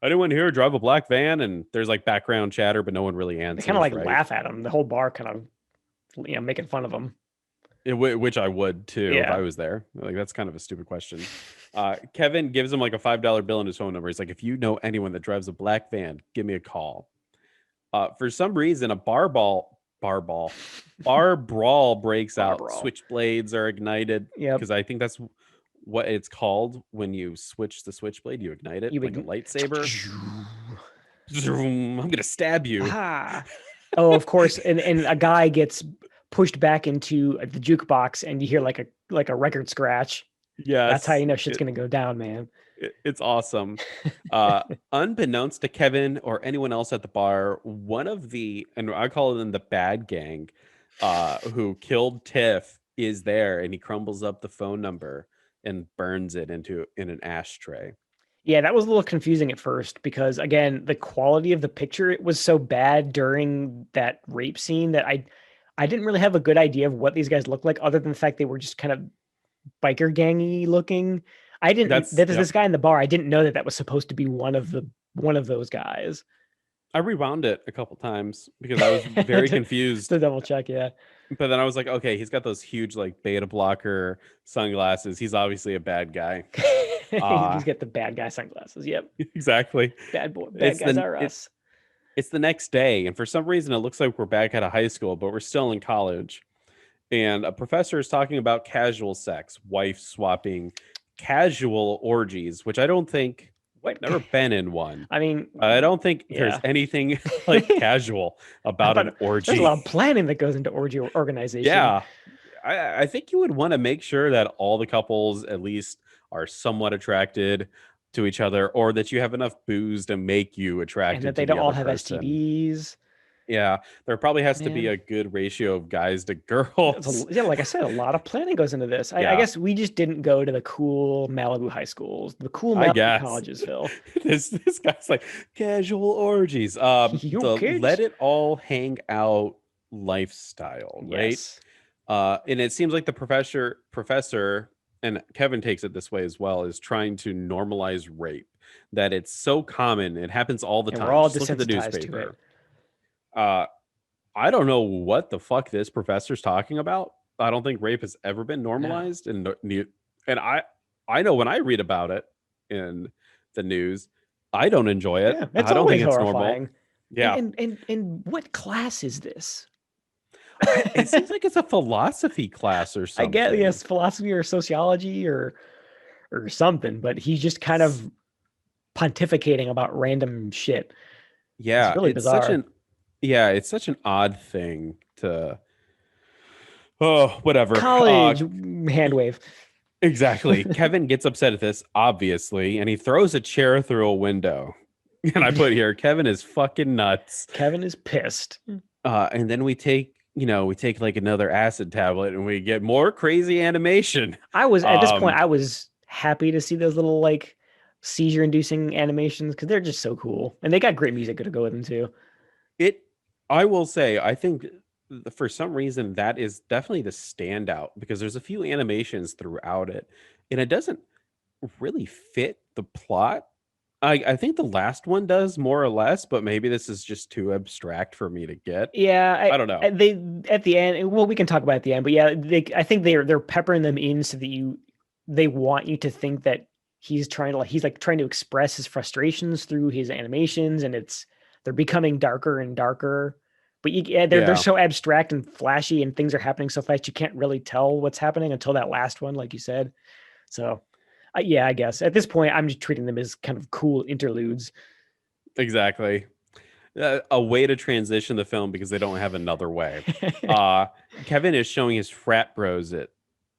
anyone here drive a black van? And there's like background chatter, but no one really They kind of answers, like right? laugh at him. The whole bar kind of making fun of him. Which I would too if Yeah. I was there. Like that's kind of a stupid question. Kevin gives him like a $5 bill and his phone number. He's like, if you know anyone that drives a black van, give me a call. For some reason, a bar brawl breaks Bar out. brawl. Switchblades are ignited Yep. because I think that's what it's called when you switch the switchblade. You ignite it You like a would. lightsaber. Zoom, I'm gonna stab you. Ah. Oh, of course. And a guy gets pushed back into the jukebox, and you hear like a record scratch. That's how Yes, you know shit's gonna go down, man. it's awesome. Uh, unbeknownst to Kevin or anyone else at the bar, one of and I call them the bad gang, who killed Tiff is there, and he crumbles up the phone number and burns it in an ashtray. Yeah, that was a little confusing at first because again, the quality of the picture was so bad during that rape scene that I didn't really have a good idea of what these guys looked like other than the fact they were just kind of biker gangy looking. I didn't That's that is yep. this guy in the bar. I didn't know that was supposed to be one of those guys. I rewound it a couple times because I was very to, confused. to double check, yeah. But then I was like, okay, he's got those huge like beta blocker sunglasses. He's obviously a bad guy. He's got the bad guy sunglasses. Yep. Exactly. Bad guys are It, us. it's the next day, and for some reason, it looks like we're back at a high school, but we're still in college. And a professor is talking about casual sex, wife swapping, casual orgies, which I don't think What? Never been in one. I mean, I don't think there's yeah. anything like casual about an But there's a orgy. lot of planning that goes into orgy organization. Yeah, I think you would want to make sure that all the couples at least are somewhat attracted to each other, or that you have enough booze to make you And that attracted they to don't the all other have person. STDs. Yeah, there probably has to be Man, a good ratio of guys to that's girls. yeah, like I said, a lot of planning goes into this. I Yeah, guess we just didn't go to the cool Malibu high schools, the cool I Malibu guess colleges, Phil. this guy's like casual orgies. Yo, The let kids. it all hang out lifestyle, right? Yes. And it seems like the professor and Kevin takes it this way as well, is trying to normalize rape. That it's so common, it happens all the And we're time. all Just look at the desensitized to it. newspaper. Uh, I don't know what the fuck this professor's talking about. I don't think rape has ever been No. normalized, and I know when I read about it in the news, I don't enjoy it. Yeah, it's I don't think always it's normal. horrifying. And Yeah, what class is this? it seems like it's a philosophy class or I get something. yes, philosophy or sociology or something, but he's just kind of pontificating about random shit. It's Yeah, really bizarre. it's such an odd thing to oh, whatever. College hand wave. Exactly. Kevin gets upset at this, obviously, and he throws a chair through a window. And I put here, Kevin is fucking nuts. Kevin is pissed. And then we take like another acid tablet and we get more crazy animation. I was at this point, Um, I was happy to see those little like seizure inducing animations because they're just so cool. And they got great music to go with them too. it, I will say, I think for some reason that is definitely the standout because there's a few animations throughout it and it doesn't really fit the plot. I think the last one does more or less, but maybe this is just too abstract for me to get. Yeah, I don't know. they at the end. Well, we can talk about it at the end, but yeah, I think they're peppering them in so that they want you to think that he's like trying to express his frustrations through his animations, and they're becoming darker and darker. But yeah, they're Yeah. so abstract and flashy, and things are happening so fast you can't really tell what's happening until that last one, like you said. So, yeah, I guess at this point I'm just treating them as kind of cool interludes. Exactly. A way to transition the film because they don't have another way. Uh Kevin is showing his frat bros at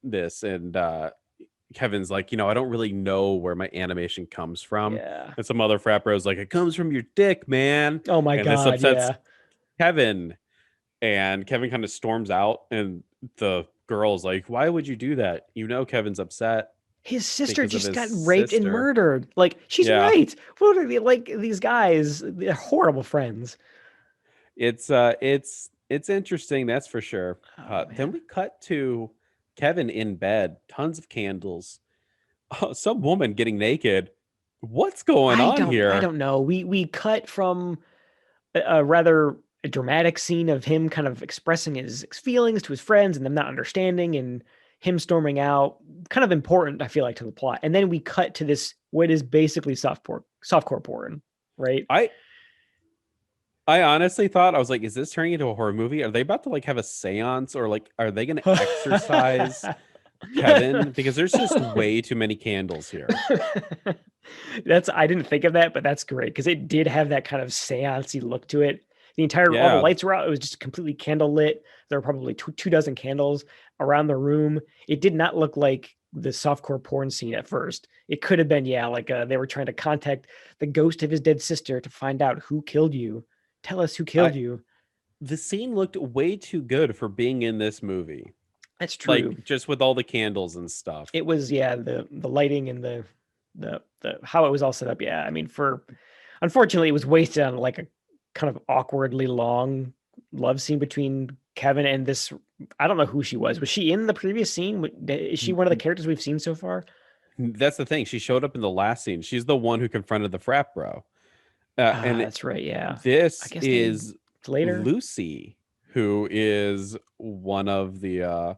this and Kevin's like, I don't really know where my animation comes from. Yeah. And some other frat bros like, it comes from your dick, man. Oh my And this God. upsets Yeah. Kevin. And Kevin kind of storms out and the girl's like, why would you do that? Kevin's upset His sister because of just his got raped and sister. murdered. Like, she's Yeah. right. What are they like? These guys, they're horrible friends. It's interesting, that's for sure. Oh Then man. we cut to Kevin in bed, tons of candles, some woman getting naked. What's going on I here? don't know. We cut from a rather dramatic scene of him kind of expressing his feelings to his friends and them not understanding and him storming out. Kind of important, I feel like, to the plot. And then we cut to this what is basically softcore porn, right? I I honestly thought I was like, is this turning into a horror movie? Are they about to like have a seance or like are they going to exercise Kevin? Because there's just way too many candles here. That's I didn't think of that, but that's great because it did have that kind of seancey look to it. All the Yeah, lights were out. It was just completely candle lit. There were probably two dozen candles around the room. It did not look like the softcore porn scene at first. It could have been, yeah, like they were trying to contact the ghost of his dead sister to find out who killed you. Tell us who I killed you. the scene looked way too good for being in this movie. That's true. Like just with all the candles and stuff. It was, yeah, the lighting and the how it was all set up. Yeah, I mean, for unfortunately, it was wasted on like a kind of awkwardly long love scene between Kevin and this. I don't know who she was. Was she in the previous scene? Is she one of the characters we've seen so far? That's the thing. She showed up in the last scene. She's the one who confronted the frat bro. Ah, And that's right. Yeah, I this guess they is later. Lucy, who is one of the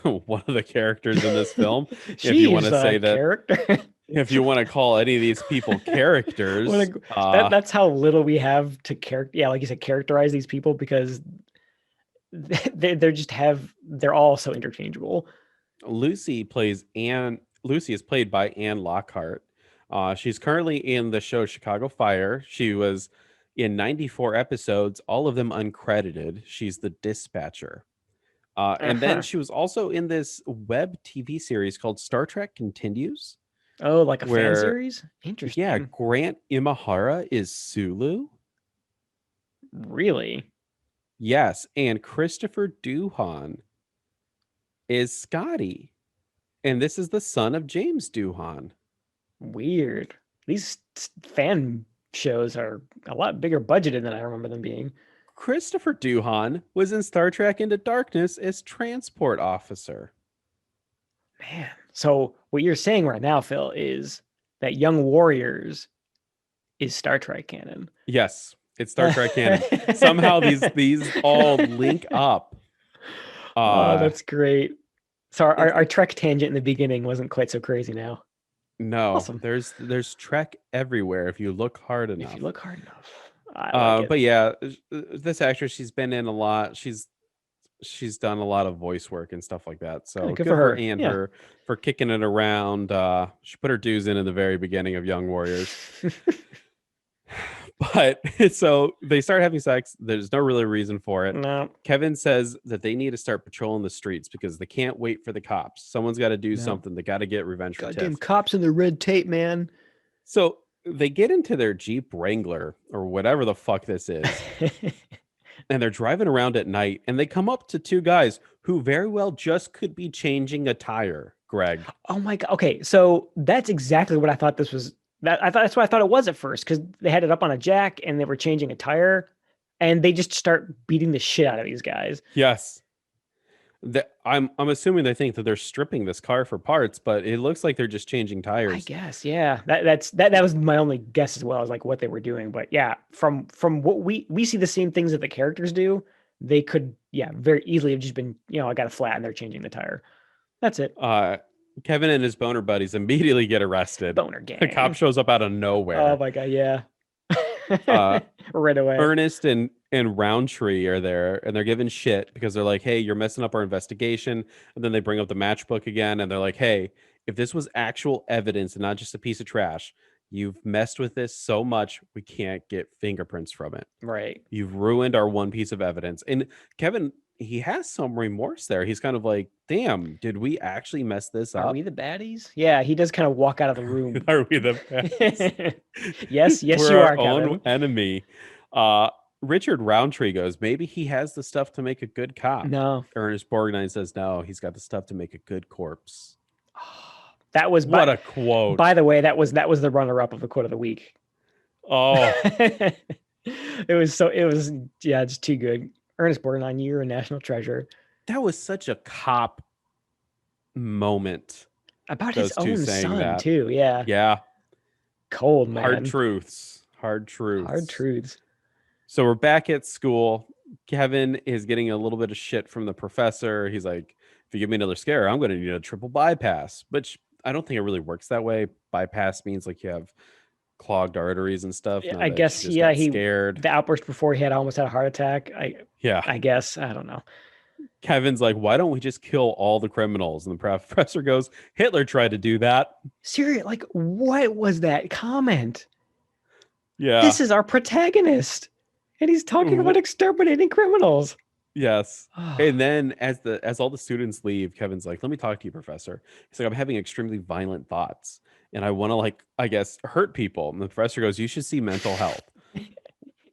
one of the characters in this film. If you want She's to a say that, character. if you want to call any of these people characters, That's how little we have to character. Yeah, like you said, characterize these people because they're all so interchangeable. Lucy is played by Anne Lockhart. She's currently in the show Chicago Fire. She was in 94 episodes, all of them uncredited. She's the dispatcher. And then Uh-huh. she was also in this web TV series called Star Trek Continues, Oh, like a fan where, series? yeah, Interesting. Grant Imahara is Sulu. Really Yes, and Christopher Duhan is Scotty. And this is the son of James Doohan. weird. These fan shows are a lot bigger budgeted than I remember them being. Christopher Doohan was in Star Trek Into Darkness as transport officer. Man. So what you're saying right now, Phil, is that Young Warriors is Star Trek canon. Yes, it's Star Trek canon. Somehow these all link up. Oh, that's great. So our It, Trek tangent in the beginning wasn't quite so crazy now. no, Awesome. there's Trek everywhere if you look hard If you enough. look hard enough. I like it. But yeah, this actress, she's been in a lot. She's done a lot of voice work and stuff like that. Oh, So good for good for her. Anne Yeah. her for kicking it around. She put her dues in the very beginning of Young Warriors. But so they start having sex. There's no really reason for it. No. Kevin says that they need to start patrolling the streets because they can't wait for the cops. Someone's got to do No. something. They got to get revenge for Goddamn Tiff. cops in the red tape, man. So they get into their Jeep Wrangler or whatever the fuck this is. And they're driving around at night and they come up to two guys who very well just could be changing a tire, Greg. Oh my god. Okay, so that's exactly what I thought this was. That's what I thought it was at first, because they had it up on a jack and they were changing a tire, and they just start beating the shit out of these guys. Yes. I'm assuming they think that they're stripping this car for parts, but it looks like they're just changing I tires. guess, yeah. That was my only guess as well, as like what they were doing. But yeah, from what we see the same things that the characters do, they could, yeah, very easily have just been, I got a flat and they're changing the tire. That's it. Kevin and his boner buddies immediately get arrested. Boner The cop gang. shows up out of Oh nowhere. my god, yeah. Uh, Right away. Ernest and Roundtree are there, and they're giving shit because they're like, "Hey, you're messing up our investigation." And then they bring up the matchbook again, and they're like, "Hey, if this was actual evidence and not just a piece of trash, you've messed with this so much we can't get fingerprints from it. Right. You've ruined our one piece of evidence." And Kevin, he has some remorse there. He's kind of like, "Damn, did we actually mess this Are up? we the baddies? Yeah, he does kind of walk out of the room. Are we the best? Yes, We're you our are, own Kevin. enemy." Richard Roundtree goes, "Maybe he has the stuff to make a good cop." No. Ernest Borgnine says, "No, he's got the stuff to make a good corpse." That was What a quote. by the way, that was the runner-up of the quote of the week. Oh, it was yeah, it's too good. Ernest Borgnine, you're a national treasure. that was such a cop moment. About Those his two own saying son, that. too. Yeah. Yeah. Cold, man. Hard truths. Hard truths. Hard truths. So we're back at school. Kevin is getting a little bit of shit from the professor. He's like, "If you give me another scare, I'm going to need a triple bypass," which I don't think it really works that way. Bypass means like you have clogged arteries and stuff. Yeah, not I that guess, she just yeah, got scared. the outburst before he had almost had a heart attack. Yeah. I guess. I don't know. Kevin's like, "Why don't we just kill all the criminals?" And the professor goes, "Hitler tried to do that." Seriously, like, what was that comment? Yeah. This is our protagonist, and he's talking about exterminating criminals. Yes. And then as all the students leave, Kevin's like, "Let me talk to you, professor." He's like, "I'm having extremely violent thoughts and I want to, like, I guess, hurt people." And the professor goes, "You should see mental health."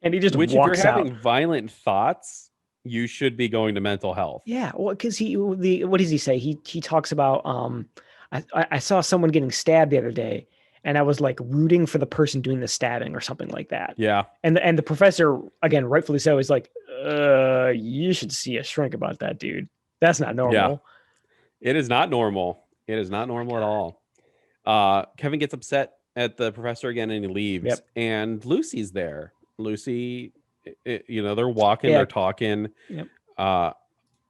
And he just Which, if walks you're out. having violent thoughts, you should be going to mental health. Yeah, well, because what does he say? He talks about I saw someone getting stabbed the other day, and I was like rooting for the person doing the stabbing or something like that. Yeah. And the professor, again, rightfully so, is like, you should see a shrink about that, dude. That's not normal. Yeah. It is not normal. It is not normal at all. Kevin gets upset at the professor again and he leaves. Yep. And Lucy's there. Lucy, they're walking, Yeah. they're talking. Yep.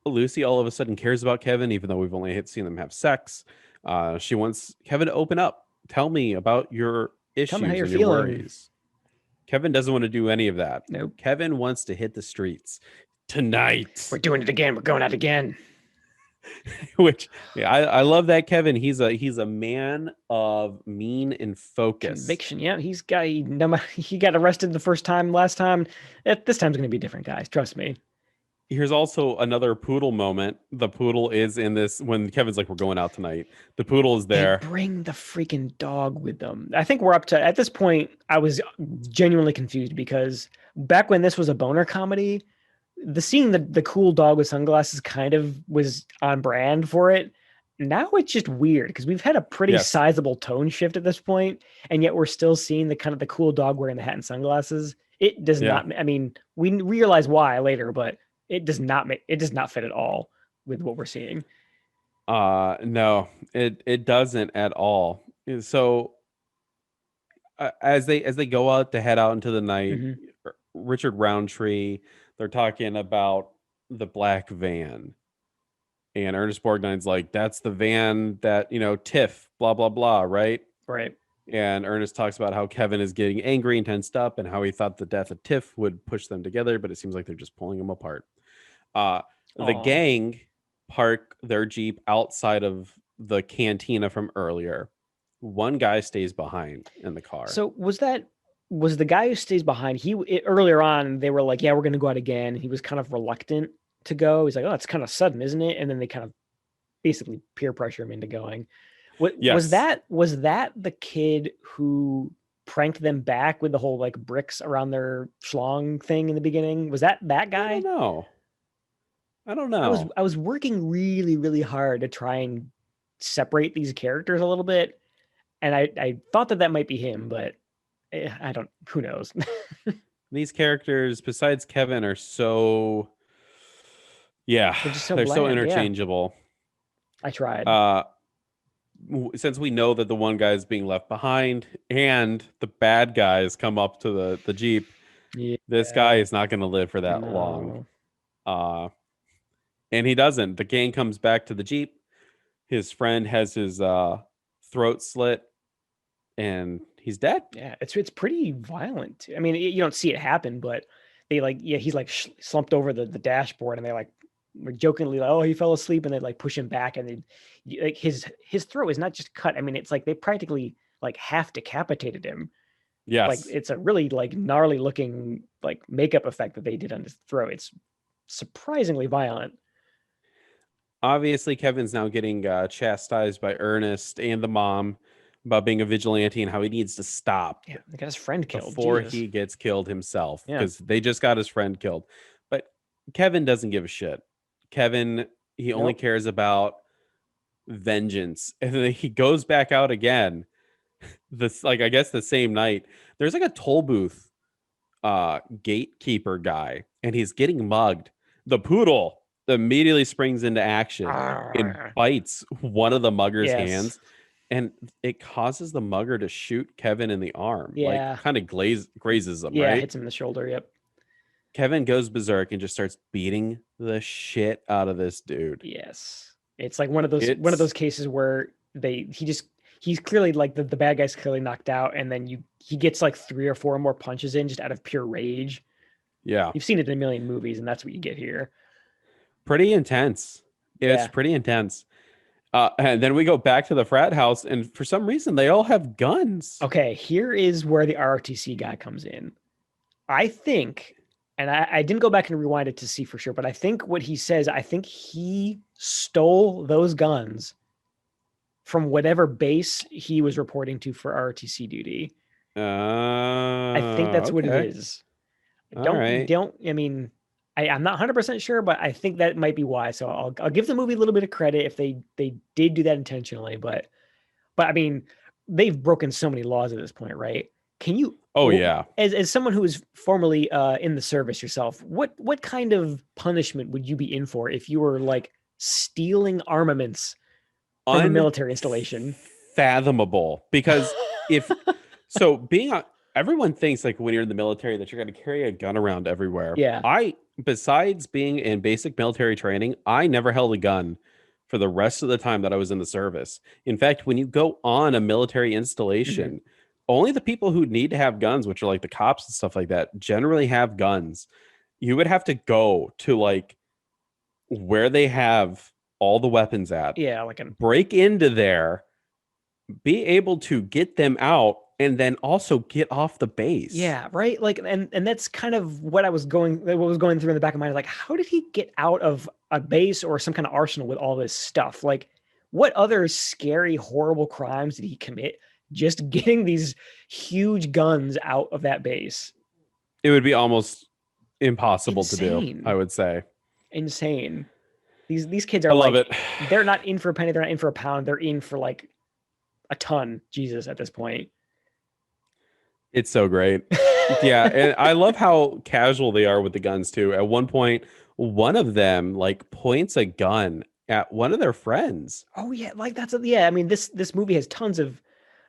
Lucy all of a sudden cares about Kevin, even though we've only seen them have sex. She wants Kevin to open up. Tell me about your issues Tell me how you're and your feeling. worries. Kevin doesn't want to do any of that. Nope. Kevin wants to hit the streets tonight. We're doing it again. We're going out again. Which yeah, I love that Kevin. He's a man of mean and focus. Conviction. Yeah, no he got arrested the first time, last time. This time's going to be different, guys. Trust me. Here's also another poodle moment. The poodle is in this when Kevin's like, "We're going out tonight." The poodle is They there. bring the freaking dog with them. I think we're up to at this point. I was genuinely confused because back when this was a boner comedy, the scene the cool dog with sunglasses kind of was on brand for it. Now it's just weird because we've had a pretty Yes. sizable tone shift at this point, and yet we're still seeing the kind of the cool dog wearing the hat and sunglasses. It does Yeah. not. I mean, we realize why later, but it does not fit at all with what we're seeing. No, it doesn't at all. So as they go out to head out into the night, Hmm. Richard Roundtree, they're talking about the black van. And Ernest Borgnine's like, that's the van that, Tiff, blah, blah, blah, right? Right. And Ernest talks about how Kevin is getting angry and tensed up and how he thought the death of Tiff would push them together, but it seems like they're just pulling them apart. Uh, the Oh. gang park their Jeep outside of the cantina from earlier. One guy stays behind in the car. So was the guy who stays behind? Earlier on they were like, yeah, we're going to go out again. He was kind of reluctant to go. He's like, oh, it's kind of sudden, isn't it? And then they kind of basically peer pressure him into going. What Yes. was that the kid who pranked them back with the whole like bricks around their schlong thing in the beginning? Was that I don't guy? know. I don't know. I was working really really hard to try and separate these characters a little bit, and I thought that might be him, but I don't. Who knows? These characters, besides Kevin, are so, yeah, They're just so they're so bland. Yeah, interchangeable. I tried. Uh, since we know that the one guy is being left behind and the bad guys come up to the Jeep, this guy Yeah. is not going to live for that long. No. Uh, and he doesn't. The gang comes back to the Jeep. His friend has his throat slit and he's dead. Yeah, it's pretty violent. I mean, you don't see it happen, but they like yeah, he's like slumped over the dashboard, and they like were jokingly like, oh, he fell asleep, and they like push him back, and they like his throat is not just cut. I mean, it's like they practically like half decapitated him. Like Yes. it's a really like gnarly looking like makeup effect that they did on his throat. It's surprisingly violent. Obviously, Kevin's now getting chastised by Ernest and the mom about being a vigilante and how he needs to stop Yeah, they got his friend killed. before Jesus. he gets killed himself Yeah. because they just got his friend killed. But Kevin doesn't give a shit. Kevin, he only Nope. cares about vengeance. And then he goes back out again. This, like, I guess the same night. There's like a toll booth gatekeeper guy, and he's getting mugged. The poodle immediately springs into action and Arrgh. bites one of the mugger's Yes. hands, and it causes the mugger to shoot Kevin in the arm, like Yeah. kind of grazes him, Yeah. right? Hits him in the shoulder. Yep. Kevin goes berserk and just starts beating the shit out of this dude. Yes. It's like one of It's those cases where he's clearly like the bad guy's clearly knocked out, and then he gets like three or four more punches in just out of pure rage. yeah, You've seen it in a million movies, and that's what you get here. pretty intense. It's Yeah. pretty intense. And then we go back to the frat house, and for some reason, they all have guns. Okay, here is where the ROTC guy comes in. I think, and I didn't go back and rewind it to see for sure, but I think what he says, I think he stole those guns from whatever base he was reporting to for ROTC duty. I think that's what it Okay. is. All right. I mean, I'm not 100% sure, but I think that might be why. So I'll give the movie a little bit of credit if they did do that intentionally, but I mean, they've broken so many laws at this point, right? Can you Oh yeah. as someone who is formerly in the service yourself, what kind of punishment would you be in for if you were like stealing armaments from a military installation? Unfathomable. Because if so, everyone thinks like when you're in the military that you're going to carry a gun around everywhere. Yeah. Besides being in basic military training, I never held a gun for the rest of the time that I was in the service. In fact, when you go on a military installation, Mhm. only the people who need to have guns, which are like the cops and stuff like that, generally have guns. You would have to go to like where they have all the weapons at, Yeah, like an break into there, be able to get them out, and then also get off the base. yeah, right. Like, and that's kind of what was going through in the back of my mind. Like, how did he get out of a base or some kind of arsenal with all this stuff? Like, what other scary, horrible crimes did he commit? Just getting these huge guns out of that base. It would be almost impossible to do, I Insane. would say. Insane. These kids I are love like, it. they're not in for a penny, they're not in for a pound, they're in for like a ton. Jesus, at this point. It's so great. Yeah, and I love how casual they are with the guns too. At one point, one of them like points a gun at one of their friends. Oh yeah, like yeah. I mean, this movie has tons of.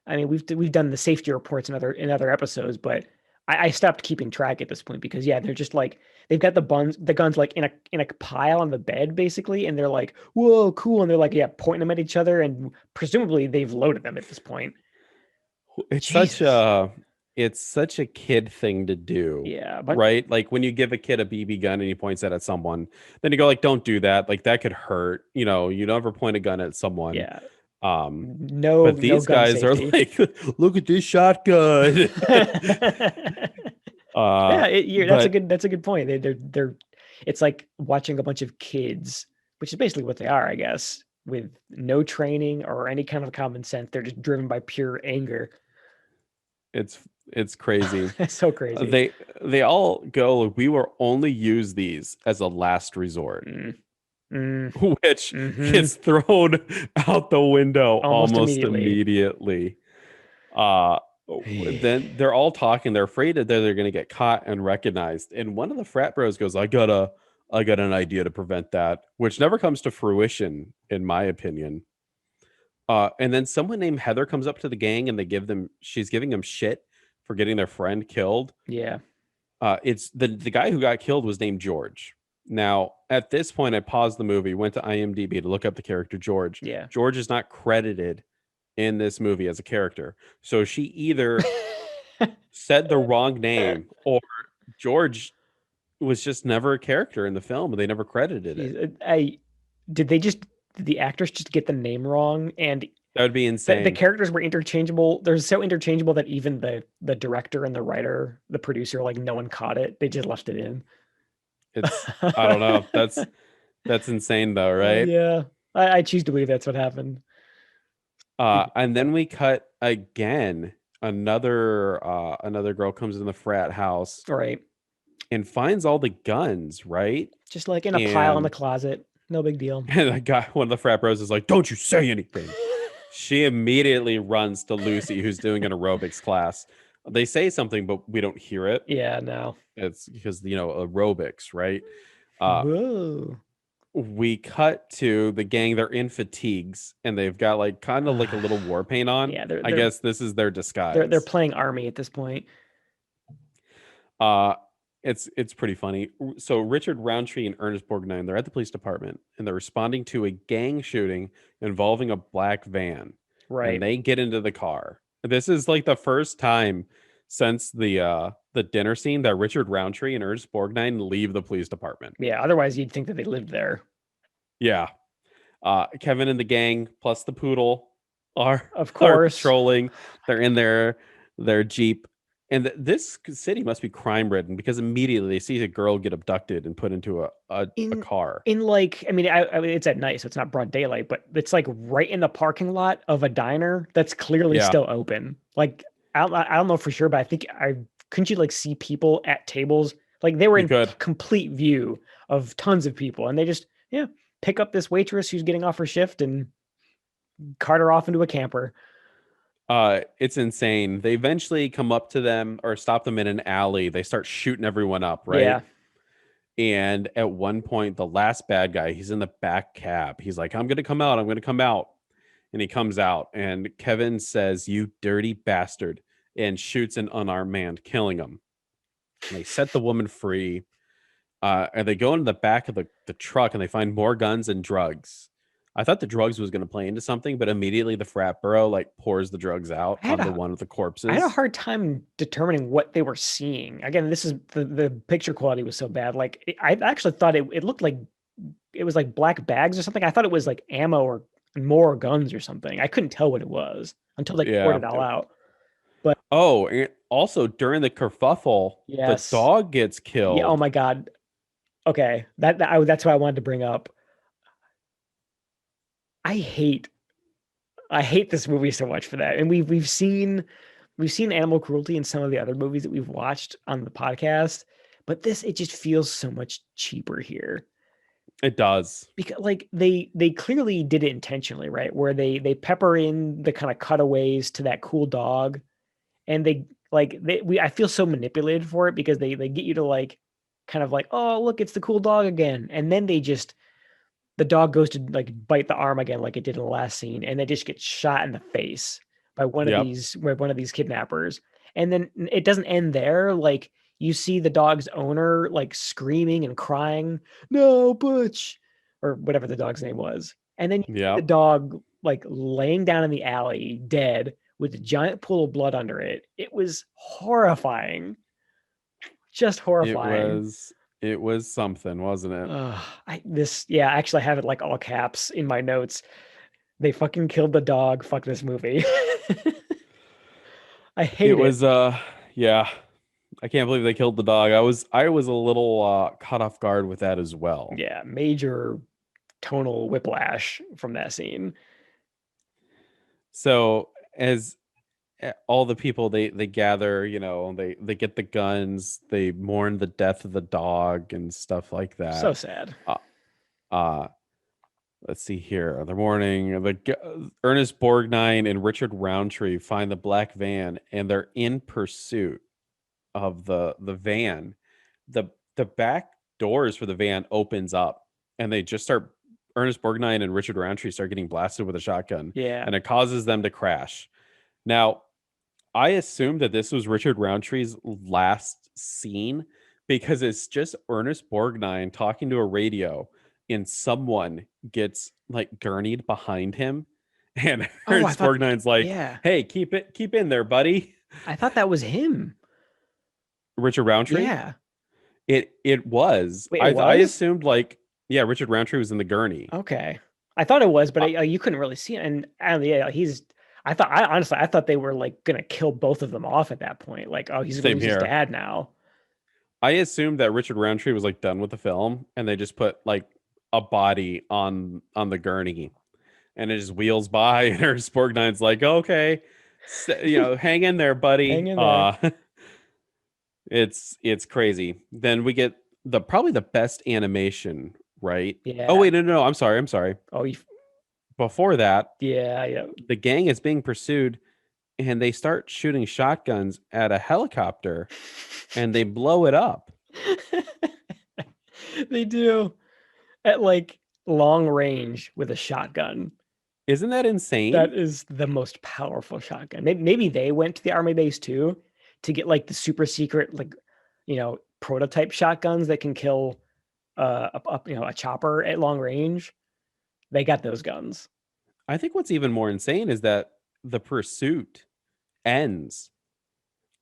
I mean, we've done the safety reports in other episodes, but I stopped keeping track at this point because yeah, they're just like they've got the guns like in a pile on the bed basically, and they're like, whoa, cool, and they're like yeah, pointing them at each other, and presumably they've loaded them at this point. It's such Jesus. a it's such a kid thing to do, Yeah, but right? Like when you give a kid a BB gun and he points it at someone, then you go like, "Don't do that. Like that could hurt." You never point a gun at someone. yeah, Um, but no these gun guys are safety. like, "Look at this shotgun." Yeah, But that's a good point. They're it's like watching a bunch of kids, which is basically what they are, I guess, with no training or any kind of common sense. They're just driven by pure anger. it's it's crazy. It's so crazy. They all go, we will only use these as a last resort, Mm, mm, which hmm. gets thrown out the window Almost almost immediately. immediately. Uh then they're all talking, they're afraid that they're gonna get caught and recognized. And one of the frat bros goes, I got an idea to prevent that, which never comes to fruition, in my opinion. And then someone named Heather comes up to the gang and she's giving them shit for getting their friend killed. Yeah, It's the guy who got killed was named George. Now, at this point, I paused the movie, went to IMDb to look up the character George. yeah. George is not credited in this movie as a character. So she either said the wrong name or George was just never a character in the film and they never credited it. Jeez, I did they just did the actors just get the name wrong and That would be the insane. characters were interchangeable. They're so interchangeable that even the director and the writer, the producer, like no one caught it. They just left it in. It's I don't know. That's insane though, right? Yeah, I choose to believe that's what happened. And then we cut again. Another girl comes in the frat house All right, and finds all the guns, right? just like in a pile in the And closet. No big deal. and the guy, one of the frat bros is like, "Don't you say anything." She immediately runs to Lucy, who's doing an aerobics class. They say something, but we don't hear it. Yeah, no. It's because aerobics, right? Uh, Whoa. we cut to the gang. They're in fatigues and they've got like kind of like a little war paint on. Yeah, I guess this is their they're disguise. playing army at this point. Uh, it's pretty funny. So Richard Roundtree and Ernest Borgnine, they're at the police department and they're responding to a gang shooting involving a black van, and Right. they get into the car. This is like the first time since the dinner scene that Richard Roundtree and Ernest Borgnine leave the police department. Yeah. Otherwise, you'd think that they lived there. Yeah. Kevin and the gang plus the poodle are Of are course. patrolling. They're in their Jeep. And this city must be crime ridden because immediately they see a girl get abducted and put into a In car. in like, I mean, it's at night, so it's not broad daylight, but it's like right in the parking lot of a diner that's clearly Yeah, still open. Like, I don't know for sure, but I think I couldn't you like see people at tables? Like they were you in could. complete view of tons of people, and they just yeah pick up this waitress who's getting off her shift and cart her off into a camper. It's insane. They eventually come up to them or stop them in an alley. They start shooting everyone up, right? Yeah, And at one point, the last bad guy, he's in the back cab. He's like, I'm gonna come out, I'm gonna come out. And he comes out, and Kevin says, "You dirty bastard," and shoots an unarmed man, killing him. And they set the woman free. And they go into the back of the truck and they find more guns and drugs. I thought the drugs was going to play into something, but immediately the frat bro like pours the drugs out I had onto a one of the I had a corpses. hard time determining what they were seeing. Again, this is the picture quality was so bad. Like I actually thought it looked like like black bags or something. I thought it was like ammo or more guns or something. I couldn't tell what it was until they poured Yeah. it all out. But Oh, and also during the kerfuffle, the yes, dog gets yeah. Oh killed. my God. Okay, that's what I wanted to bring up. I hate I hate this movie so much for that. And we've seen animal cruelty in some of the other movies that we've watched on the podcast, but this it just feels so much cheaper here. It does. Because like they clearly did it intentionally, right? Where they pepper in the kind of cutaways to that cool dog, and I feel so manipulated for it because they get you to like kind of like, oh look, it's the cool dog again, and then the dog goes to like bite the arm again like it did in the last scene, and they just get shot in the face Yep. by one of these kidnappers. And then it doesn't end there. Like you see the dog's owner like screaming and crying, "No, Butch," or whatever the dog's name was. And then you see the Yep. dog like laying down in the alley, dead, with a giant pool of blood under it. It was horrifying. Just It horrifying. was it was something, wasn't it? Yeah, actually I have it like all caps in my notes. They fucking killed the dog. Fuck this movie. I It hate it. was yeah. I can't believe they killed the dog. I was a little caught off guard with that as well. Yeah, major tonal whiplash from that scene. So as all the people they gather, they get the guns, they mourn the death of the dog and stuff like So that. sad. Uh, uh let's see here. The morning, Ernest Borgnine and Richard Roundtree find the black van, and they're in pursuit of the van. The back doors for the van opens up, and they just start. Ernest Borgnine and Richard Roundtree start getting blasted with a shotgun, Yeah. and it causes them to crash. Now, I assumed that this was Richard Roundtree's last scene because it's just Ernest Borgnine talking to a radio, and someone gets like gurneyed behind him, and Oh, I Ernest thought Borgnine's like, yeah. "Hey, keep in there, buddy." I thought that was him. Richard Roundtree. Yeah. It was. Wait, it I was? assumed like yeah, Richard Roundtree was in the gurney. Okay. I thought it was, but Uh, you couldn't really see it. And yeah, I thought they were like gonna kill both of them off at that point. Like, oh, he's gonna Same lose his here. dad now. I assumed that Richard Roundtree was like done with the film, and they just put like a body on the gurney, and it just wheels by, and her Sporgnine's like, okay, hang in there, Hang buddy. in there. It's crazy. Then we get the probably the best animation, right? Oh Yeah. wait, no, I'm sorry, I'm sorry. Oh, Before that, yeah, yeah. the gang is being pursued, and they start shooting shotguns at a helicopter, and they blow it up. They do at like long range with a shotgun. Isn't that insane? That is the most powerful shotgun. Maybe they went to the army base too to get like the super secret, like, prototype shotguns that can kill a chopper at long range. They got those guns. I think what's even more insane is that the pursuit ends.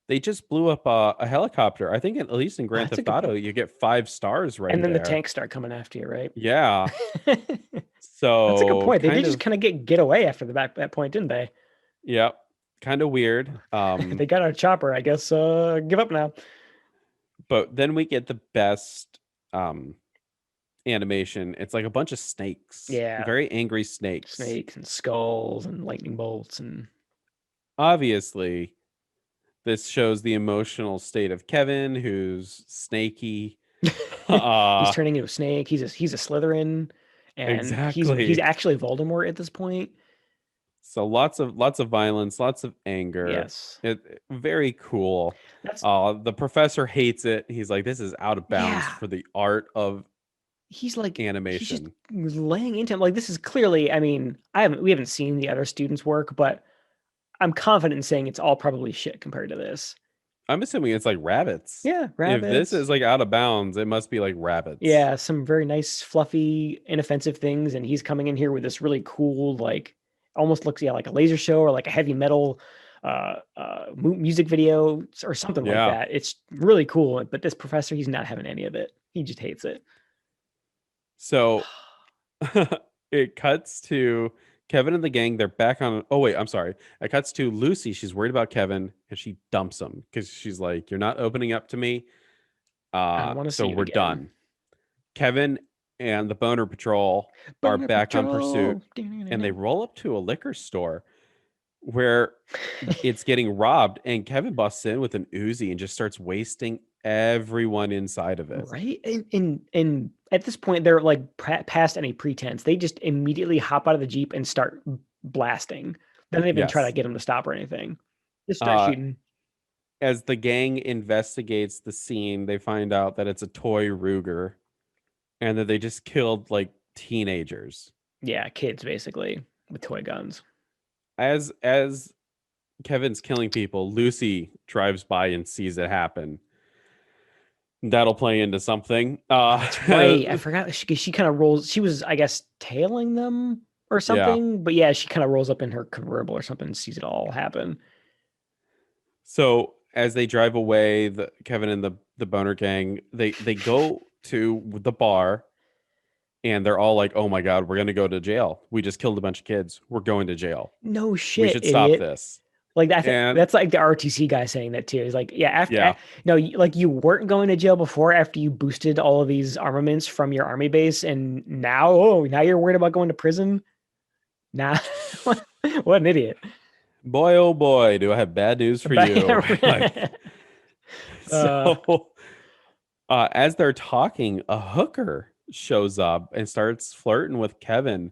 They just blew up a helicopter. I think at least in Grand That's a Theft good Auto, point. you get 5 stars And right then the there. tanks start coming after you, right? Yeah. That's a good So point. They did kind just of, kind of get away after that point, didn't they? yeah, kind of weird. They got a chopper, I guess. Give up now. But then we get the best um animation. It's like a bunch of snakes, Yeah, very angry snakes. snakes and skulls and lightning bolts and Obviously, this shows the emotional state of Kevin, who's snaky. he's Uh turning into a snake. He's a Slytherin, and he's exactly. actually Voldemort at this point. So lots of violence, lots of anger. Yes, Very cool. that's The professor hates it. He's like, this is out of bounds yeah. for the art of He's just animation. laying into him. Like this is clearly. I mean, we haven't seen the other students' work, but I'm confident in saying it's all probably shit compared to this. I'm assuming it's like rabbits. Yeah, If this rabbits. is like out of bounds, it must be like rabbits. Yeah, some very nice, fluffy, inoffensive things, and he's coming in here with this really cool, like, almost looks, yeah, like a laser show or like a heavy metal music video or something like Yeah. that. It's really cool, but this professor, he's not having any of it. He just hates it. So It cuts to Kevin and the gang. They're back on. Oh wait, I'm sorry. It cuts to Lucy. She's worried about Kevin and she dumps him because she's like, "You're not opening up to me. I don't want to see So you we're again. done." Kevin and the Boner Patrol are Burner back on pursuit, Patrol. and they roll up to a liquor store where it's getting robbed, and Kevin busts in with an Uzi and just starts wasting everyone inside of it. Right? And at this point, they're like past any pretense. They just immediately hop out of the Jeep and start blasting. They don't even try to Yes. get him to stop or anything. Just start Uh, shooting. as the gang investigates the scene, they find out that it's a toy Ruger and that they just killed like teenagers. Yeah, kids basically with toy guns. As Kevin's killing people, Lucy drives by and sees it happen. That'll play into something. Oh, that's right. I forgot she kind of rolls. She was, I guess, tailing them or Yeah. something. But yeah, she kind of rolls up in her convertible or something and sees it all happen. So as they drive away, Kevin and the Boner Gang, they go to the bar and they're all like, "Oh my god, we're gonna go to jail. We just killed a bunch of kids. We're going to jail. No We shit, should stop idiot. this." Like And that's like the RTC guy saying that too. He's like, yeah, yeah, no, like you weren't going to jail before after you boosted all of these armaments from your army base, and now you're worried about going to prison. Nah, what an idiot. boy, oh boy, do I have bad news for you. Like, uh, so as they're talking, a hooker shows up and starts flirting with Kevin,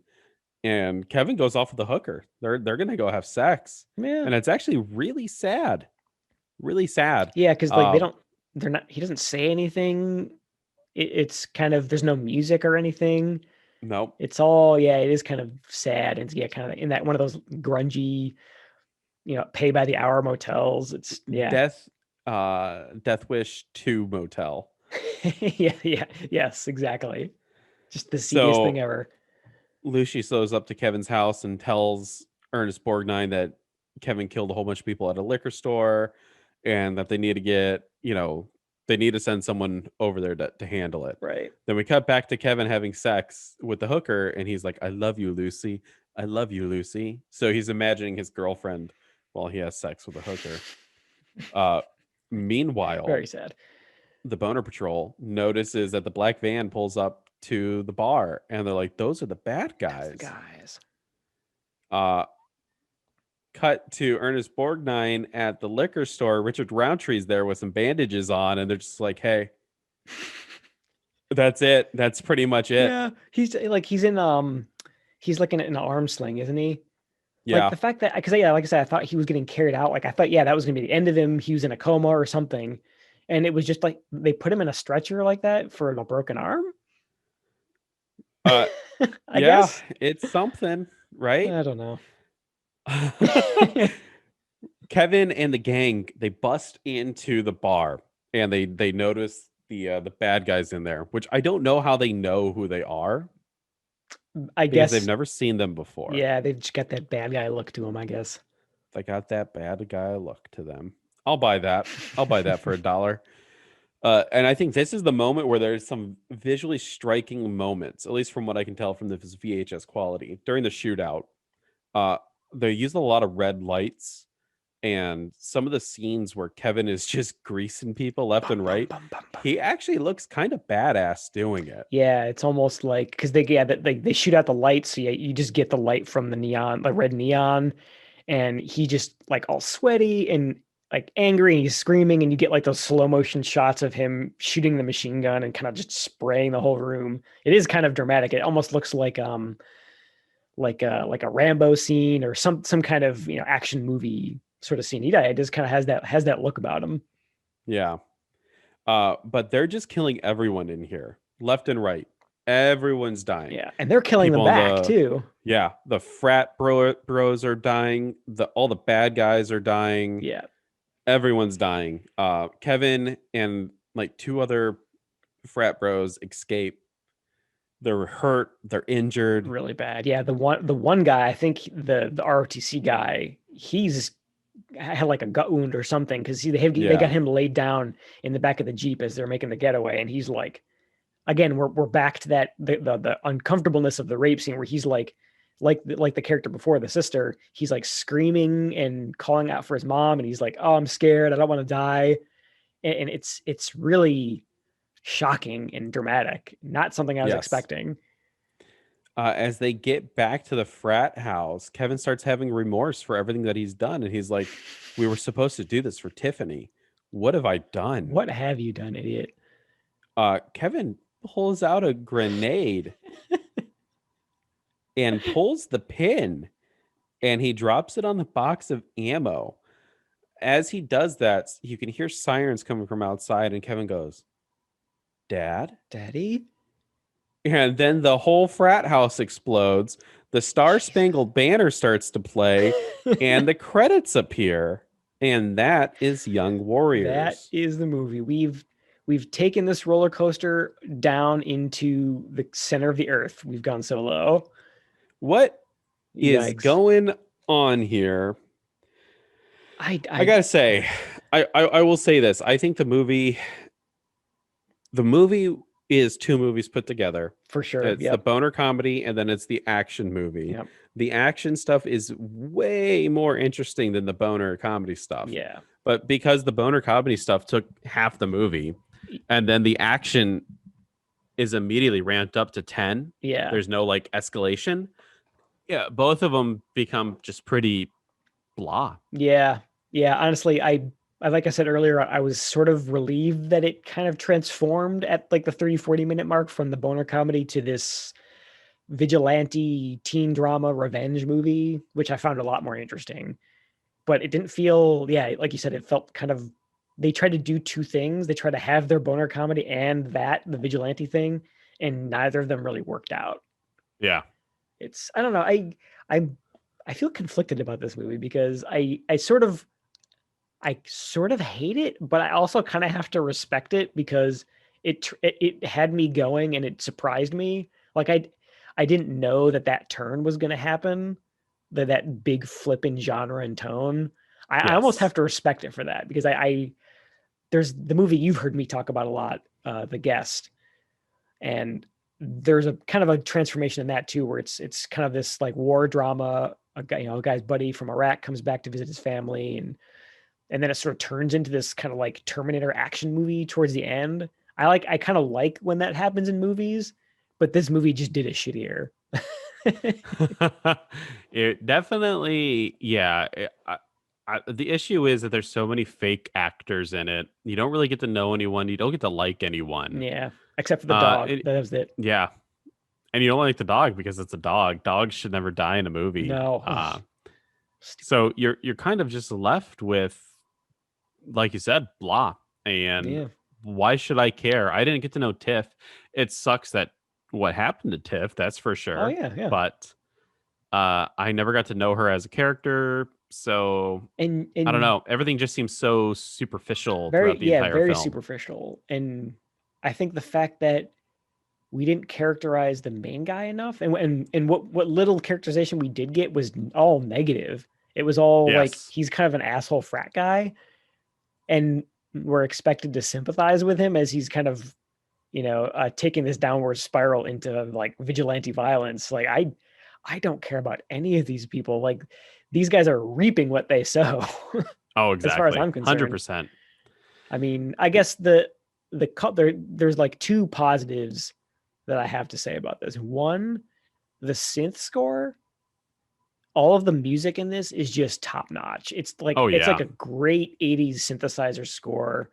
and Kevin goes off with the hooker. They're gonna go have sex, yeah, and it's actually really sad, really sad. yeah, because like they're not. He doesn't say anything. It's kind of there's no music or anything. Nope. It's all yeah, it is kind of sad and yeah, kind of in that one of those grungy, pay by the hour motels. It's yeah. Death Wish 2 motel. Yeah, yeah, yes, exactly. Just the seediest thing So ever. Lucy slows up to Kevin's house and tells Ernest Borgnine that Kevin killed a whole bunch of people at a liquor store and that they need to get, they need to send someone over there to handle it. Right. Then we cut back to Kevin having sex with the hooker, and he's like, "I love you, Lucy. I love you, Lucy." So he's imagining his girlfriend while he has sex with a hooker. Meanwhile, Very sad. the Boner Patrol notices that the black van pulls up to the bar, and they're like, "Those are the bad That's the guys." guys. Uh, cut to Ernest Borgnine at the liquor store. Richard Roundtree's there with some bandages on, and they're just like, "Hey, that's it. That's pretty much it." Yeah, he's he's like in an arm sling, isn't he? Like Yeah. the fact that because yeah, like I said, I thought he was getting carried out. Like I thought, yeah, that was gonna be the end of him. He was in a coma or something, and it was just like they put him in a stretcher like that for a broken arm. Uh, I yeah, guess. it's something, right? I don't know. Kevin and the gang, they bust into the bar and they notice the bad guys in there, which I don't know how they know who they are I because they've guess. never seen them before. Yeah, they've just got that bad guy look to him. I guess. They got that bad guy look to them. I'll buy that. I'll buy that for $1. And I think this is the moment where there's some visually striking moments, at least from what I can tell from this VHS quality. During the shootout, uh, they used a lot of red lights, and some of the scenes where Kevin is just greasing people left Bum, and bum, right, bum, bum, bum. he actually looks kind of badass doing it. Yeah, it's almost like because they shoot out the lights, so yeah, you just get the light from the neon, like red neon, and he just like all sweaty and like angry, and he's screaming, and you get like those slow motion shots of him shooting the machine gun and kind of just spraying the whole room. It is kind of dramatic. It almost looks like a Rambo scene or some kind of action movie sort of scene. Yeah, it just kind of has that look about him. Yeah. But they're just killing everyone in here, left and right. Everyone's dying. Yeah, and they're killing them People on back too. yeah, the frat bros are dying. All the bad guys are dying. Yeah, Everyone's dying. Kevin and like two other frat bros escape. They're hurt. They're injured. really bad. Yeah, the one guy, I think the ROTC guy, he's had like a gut wound or something because they got Yeah. him laid down in the back of the Jeep as they're making the getaway, and he's like again, we're back to that the uncomfortableness of the rape scene where he's like the character before, the sister, he's like screaming and calling out for his mom, and he's like, "Oh, I'm scared. I don't want to die." And it's really shocking and dramatic. Not something I was Yes. expecting. As they get back to the frat house, Kevin starts having remorse for everything that he's done, and he's like, "We were supposed to do this for Tiffany. What have I done?" What have you done, idiot? Kevin pulls out a grenade and pulls the pin, and he drops it on the box of ammo. As he does that, you can hear sirens coming from outside, and Kevin goes, "Dad?" Daddy? And then the whole frat house explodes. The Star Spangled Banner starts to play, and the credits appear. And that is Young That Warriors. is the movie. We've taken this roller coaster down into the center of the earth. We've gone so low. What is Yikes. going on here? I I gotta say, I will say this. I think the movie is two movies put together. for sure. It's the Yep. boner comedy and then it's the action movie. Yep. The action stuff is way more interesting than the boner comedy stuff. Yeah. But because the boner comedy stuff took half the movie and then the action is immediately ramped up to 10, Yeah. there's no like escalation. Yeah, both of them become just pretty blah. Yeah. Yeah. Honestly, I like I said earlier, I was sort of relieved that it kind of transformed at like the 30-40 minute mark from the boner comedy to this vigilante teen drama revenge movie, which I found a lot more interesting. But it didn't feel, yeah, like you said, it felt kind of, they tried to do two things. They tried to have their boner comedy and the vigilante thing, and neither of them really worked out. Yeah. It's, I don't know. I I feel conflicted about this movie because I sort of hate it, but I also kind of have to respect it because it had me going and it surprised me. Like I didn't know that turn was going to happen, that big flip in genre and tone. I almost Yes. have to respect it for that because I there's the movie you've heard me talk about a lot, The Guest, and there's a kind of a transformation in that too, where it's kind of this like war drama. A guy, a guy's buddy from Iraq comes back to visit his family, and then it sort of turns into this kind of like Terminator action movie towards the end. I kind of like when that happens in movies, but this movie just did it shittier. It definitely, yeah. The issue is that there's so many fake actors in it. You don't really get to know anyone. You don't get to like anyone. Yeah, except for the dog. It, That was it. yeah, and you don't like the dog because it's a dog. Dogs should never die in a movie. No. Ugh, So you're kind of just left with, like you said, blah. And yeah. why should I care? I didn't get to know Tiff. It sucks that what happened to Tiff, that's for Oh sure. yeah, yeah. But I never got to know her as a character. So I don't And know. Everything just seems so superficial very, throughout the yeah, entire very film. superficial. And I think the fact that we didn't characterize the main guy enough, and what little characterization we did get was all negative. It was all like Yes. he's kind of an asshole frat guy, and we're expected to sympathize with him as he's kind of, taking this downward spiral into like vigilante violence. Like I don't care about any of these people. Like these guys are reaping what they sow, Oh, as far as exactly. I'm concerned. 100%. I mean, I guess there's like two positives that I have to say about this. One, the synth score, all of the music in this is just top notch. Oh, It's like yeah. a great 80s synthesizer score.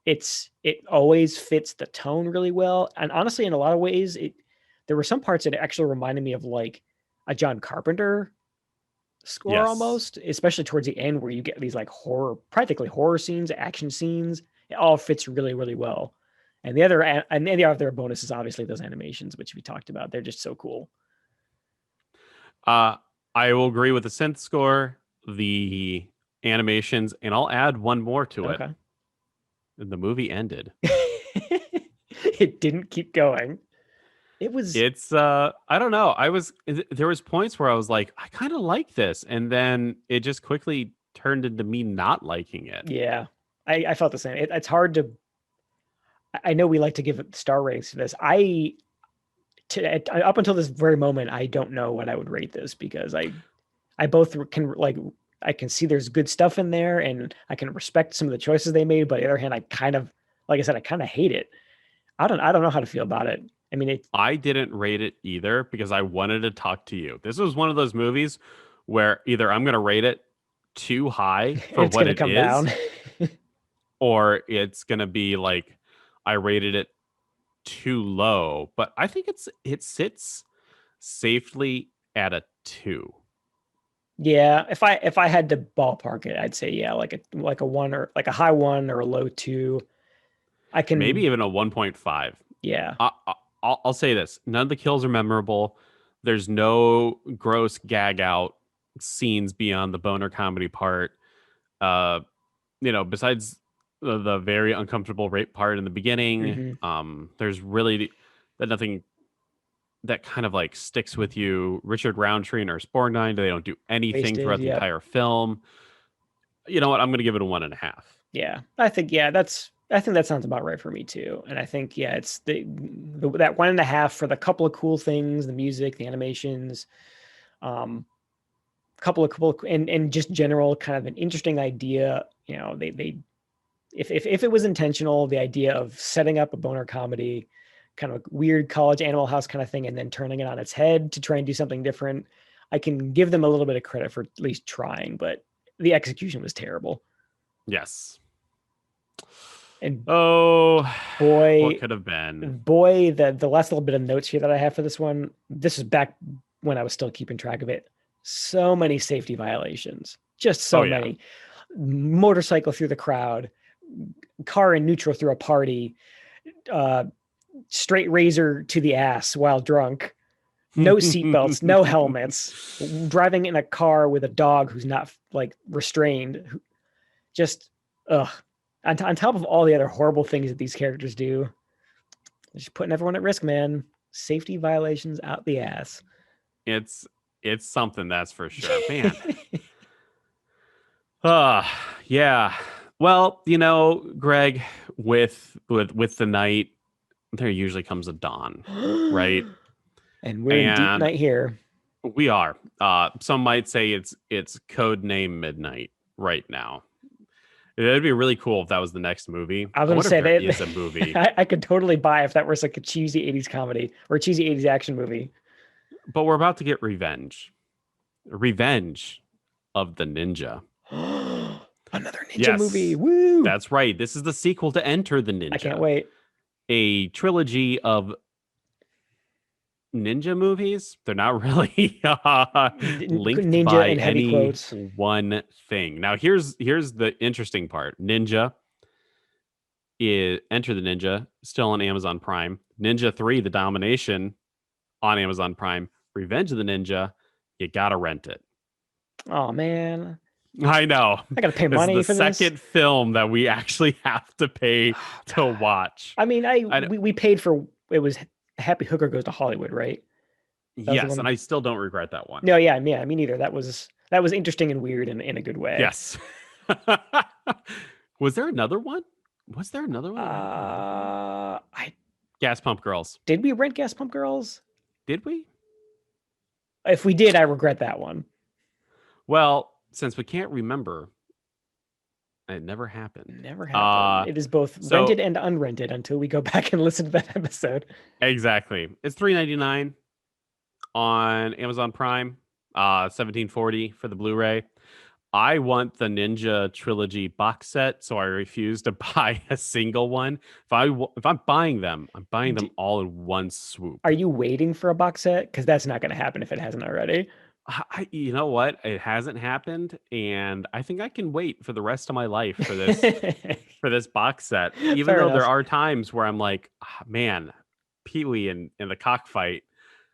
It always fits the tone really well. And honestly, in a lot of ways, there were some parts that actually reminded me of like a John Carpenter score Yes. almost, especially towards the end where you get these like practically horror scenes, action scenes. It all fits really, really well. And the other bonus is obviously those animations, which we talked about. They're just so cool. Uh, I will agree with the synth score, the animations, and I'll add one more to it. Okay. The movie ended. It didn't keep going. It was, It's I don't know. There was points where I was like, I kind of like this, and then it just quickly turned into me not liking it. yeah, I felt the same. It's hard to, I know we like to give star ratings to this. Up until this very moment, I don't know what I would rate this, because I both can, like, I can see there's good stuff in there, and I can respect some of the choices they made. But on the other hand, I kind of, like I said, I kind of hate it. I don't know how to feel about it. I mean, I didn't rate it either because I wanted to talk to you. This was one of those movies where either I'm going to rate it too high for it's what gonna it come is, down. or it's going to be like I rated it too low. But I think it sits safely at a 2. Yeah, if I had to ballpark it, I'd say yeah, like a one, or like a high one or a low two. I Maybe can, even a 1.5. yeah, I'll say this: none of the kills are memorable. There's no gross gag out scenes beyond the boner comedy part. Uh, besides the very uncomfortable rape part in the beginning, hmm there's really that nothing that kind of like sticks with you. Richard Roundtree and Nurse Borgnine, they don't do anything wasted. throughout the Yep. entire film. You know what? I'm going to give it a 1.5. Yeah, I think I think that sounds about right for me too. And I think yeah, it's that 1.5 for the couple of cool things, the music, the animations, um, couple and just general kind of an interesting idea. You know, they if it was intentional, the idea of setting up a boner comedy, kind of a weird college Animal House kind of thing, and then turning it on its head to try and do something different, I can give them a little bit of credit for at least trying. But the execution was terrible. Yes. And Oh, what boy, could have been? the last little bit of notes here that I have for this one, this is back when I was still keeping track of it. So many safety violations, just Oh so yeah. many. Motorcycle through the crowd, car in neutral through a party, uh, straight razor to the ass while drunk, no seatbelts, no helmets, driving in a car with a dog who's not like restrained. Just ugh. On top of all the other horrible things that these characters do, just putting everyone at risk, man. Safety violations out the ass. it's it's something, that's for sure. Man. Uh yeah. Well, Greg, with the night, there usually comes a dawn, right? And we're in deep And night here. we are. Some might say it's code name midnight right now. It'd be really cool if that was the next movie. I was I gonna wonder if say there that is a movie, I could totally buy if that was like a cheesy 80s comedy or a cheesy 80s action movie. but we're about to get revenge. Revenge of the Ninja. Another ninja movie. Yes, Woo! that's right. This is the sequel to Enter the I can't Ninja, wait. a trilogy of ninja movies. They're not really linked Ninja by in heavy any quotes. one thing. Now, here's the interesting part. Ninja is Enter the Ninja, still on Amazon Prime. Ninja 3, The Domination, on Amazon Prime. Revenge of the Ninja, you gotta rent it. Oh man, I know. I gotta pay This is money the for this. second film that we actually have to pay Oh to god. watch. I mean, I know. we paid for it was Happy Hooker Goes to Hollywood, right? That was the Yes, and one. I still don't regret that one. No, yeah, me neither. That was interesting and weird in a good way. Yes. Was there another one? Was there another one? I don't remember. I Gas Pump Girls. did we rent Gas Pump Girls? Did we? If we did, I regret that one. Well, since we can't remember, it never happened. Never happened. It is both rented So and unrented until we go back and listen to that episode. exactly. It's $3.99 on Amazon Prime. 1740 for the Blu-ray. I want the Ninja Trilogy box set, so I refuse to buy a single one. If I'm buying them, I'm buying them all in one swoop. Are you waiting for a box set? Because that's not going to happen if it hasn't already. You know what? It hasn't happened, and I think I can wait for the rest of my life for this box set. Even Fair though there enough. are times where I'm like, man, Pee Wee in the cockfight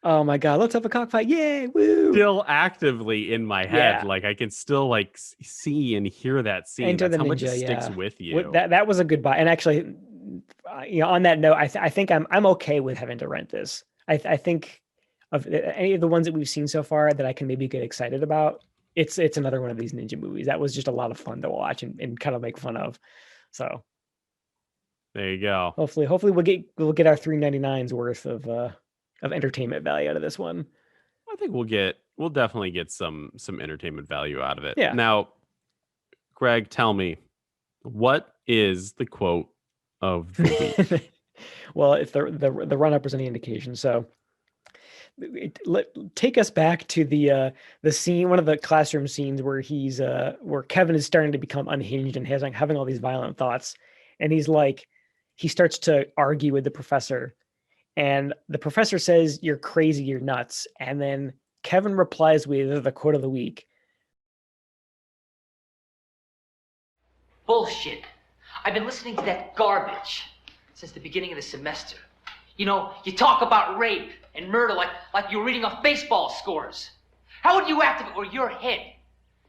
Oh my god, let's have a cockfight! Yay! Woo! still actively in my head. Yeah, Like I can still like see and hear that scene. Enter That's the how much it Ninja. sticks Yeah, with you. that was a good buy. And actually, on that note, I think I'm okay with having to rent this. I think of any of the ones that we've seen so far that I can maybe get excited about. It's another one of these ninja movies that was just a lot of fun to watch and kind of make fun of. So There you go. Hopefully we'll get our $3.99's worth of entertainment value out of this one. I think we'll definitely get some entertainment value out of it. Yeah. Now, Greg, tell me, what is the quote of the week? Well, if the run-up is any indication, so take us back to the scene, one of the classroom scenes where where Kevin is starting to become unhinged and having all these violent thoughts, and he starts to argue with the professor, and the professor says, "You're crazy, you're nuts," and then Kevin replies with the quote of the week. Bullshit. I've been listening to that garbage since the beginning of the semester. You know, you talk about rape and murder like you're reading off baseball scores. How would you act if it were your head?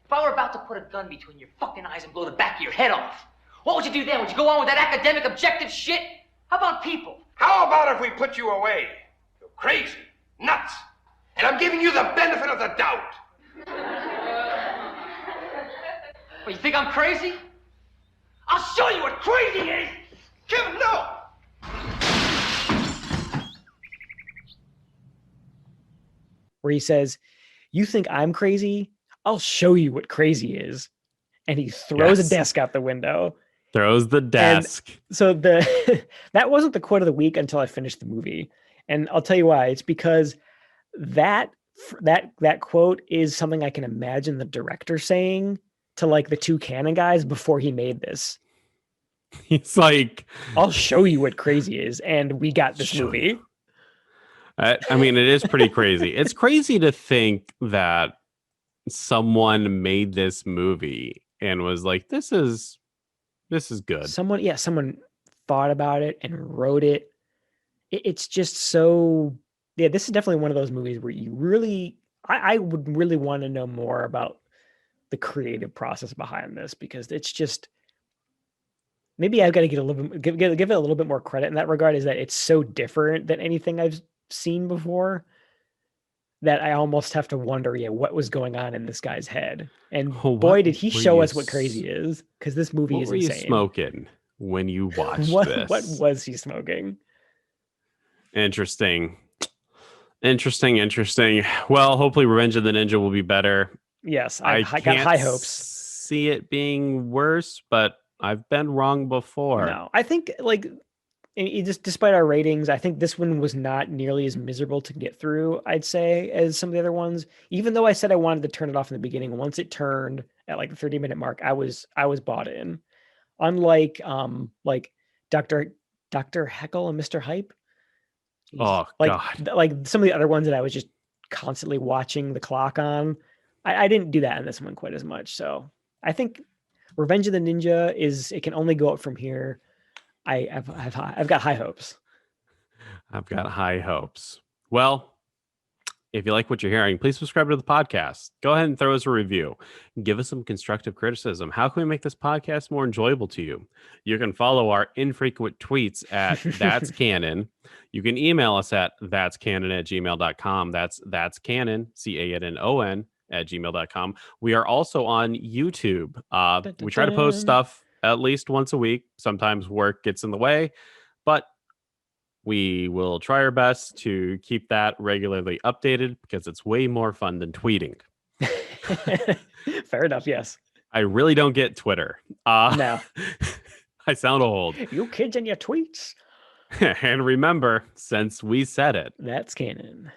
If I were about to put a gun between your fucking eyes and blow the back of your head off, what would you do then? Would you go on with that academic objective shit? How about people? How about if we put you away? You're crazy, nuts, and I'm giving you the benefit of the doubt. Well, you think I'm crazy? I'll show you what crazy is! Kevin, no! Where he says, "You think I'm crazy? I'll show you what crazy is." And he throws a desk out the window. Throws the desk. And so that wasn't the quote of the week until I finished the movie. And I'll tell you why. It's because that quote is something I can imagine the director saying to like the two Canon guys before he made this. He's like, "I'll show you what crazy is," and we got this movie. I mean, it is pretty crazy. It's crazy to think that someone made this movie and was like, this is good. Someone thought about it and wrote it. It's just so, yeah, this is definitely one of those movies where you really, I would really want to know more about the creative process behind this, because it's just, maybe I've got to get a little bit, give it a little bit more credit in that regard, is that it's so different than anything I've seen before that I almost have to wonder, what was going on in this guy's head. And boy, did he show us what crazy is, because this movie is insane. What were you smoking when you watched this? What was he smoking? Interesting. Well, hopefully Revenge of the Ninja will be better. Yes, I got high hopes. See it being worse, but I've been wrong before. No, I think just despite our ratings, I think this one was not nearly as miserable to get through, I'd say, as some of the other ones. Even though I said I wanted to turn it off in the beginning, once it turned at like the 30-minute mark, I was bought in. Unlike like Dr. Heckle and Mr. Hype. God. Like some of the other ones that I was just constantly watching the clock on. I didn't do that in this one quite as much. So I think Revenge of the Ninja it can only go up from here. I've got high hopes. I've got high hopes. Well, if you like what you're hearing, please subscribe to the podcast. Go ahead and throw us a review. Give us some constructive criticism. How can we make this podcast more enjoyable to you? You can follow our infrequent tweets at That's Canon. You can email us at thatscanon@gmail.com. That's Canon, CANNON @gmail.com. We are also on YouTube. We try to post stuff at least once a week. Sometimes work gets in the way, but we will try our best to keep that regularly updated because it's way more fun than tweeting. Fair enough. Yes. I really don't get Twitter. No. I sound old. You kids and your tweets. And remember, since we said it, that's canon.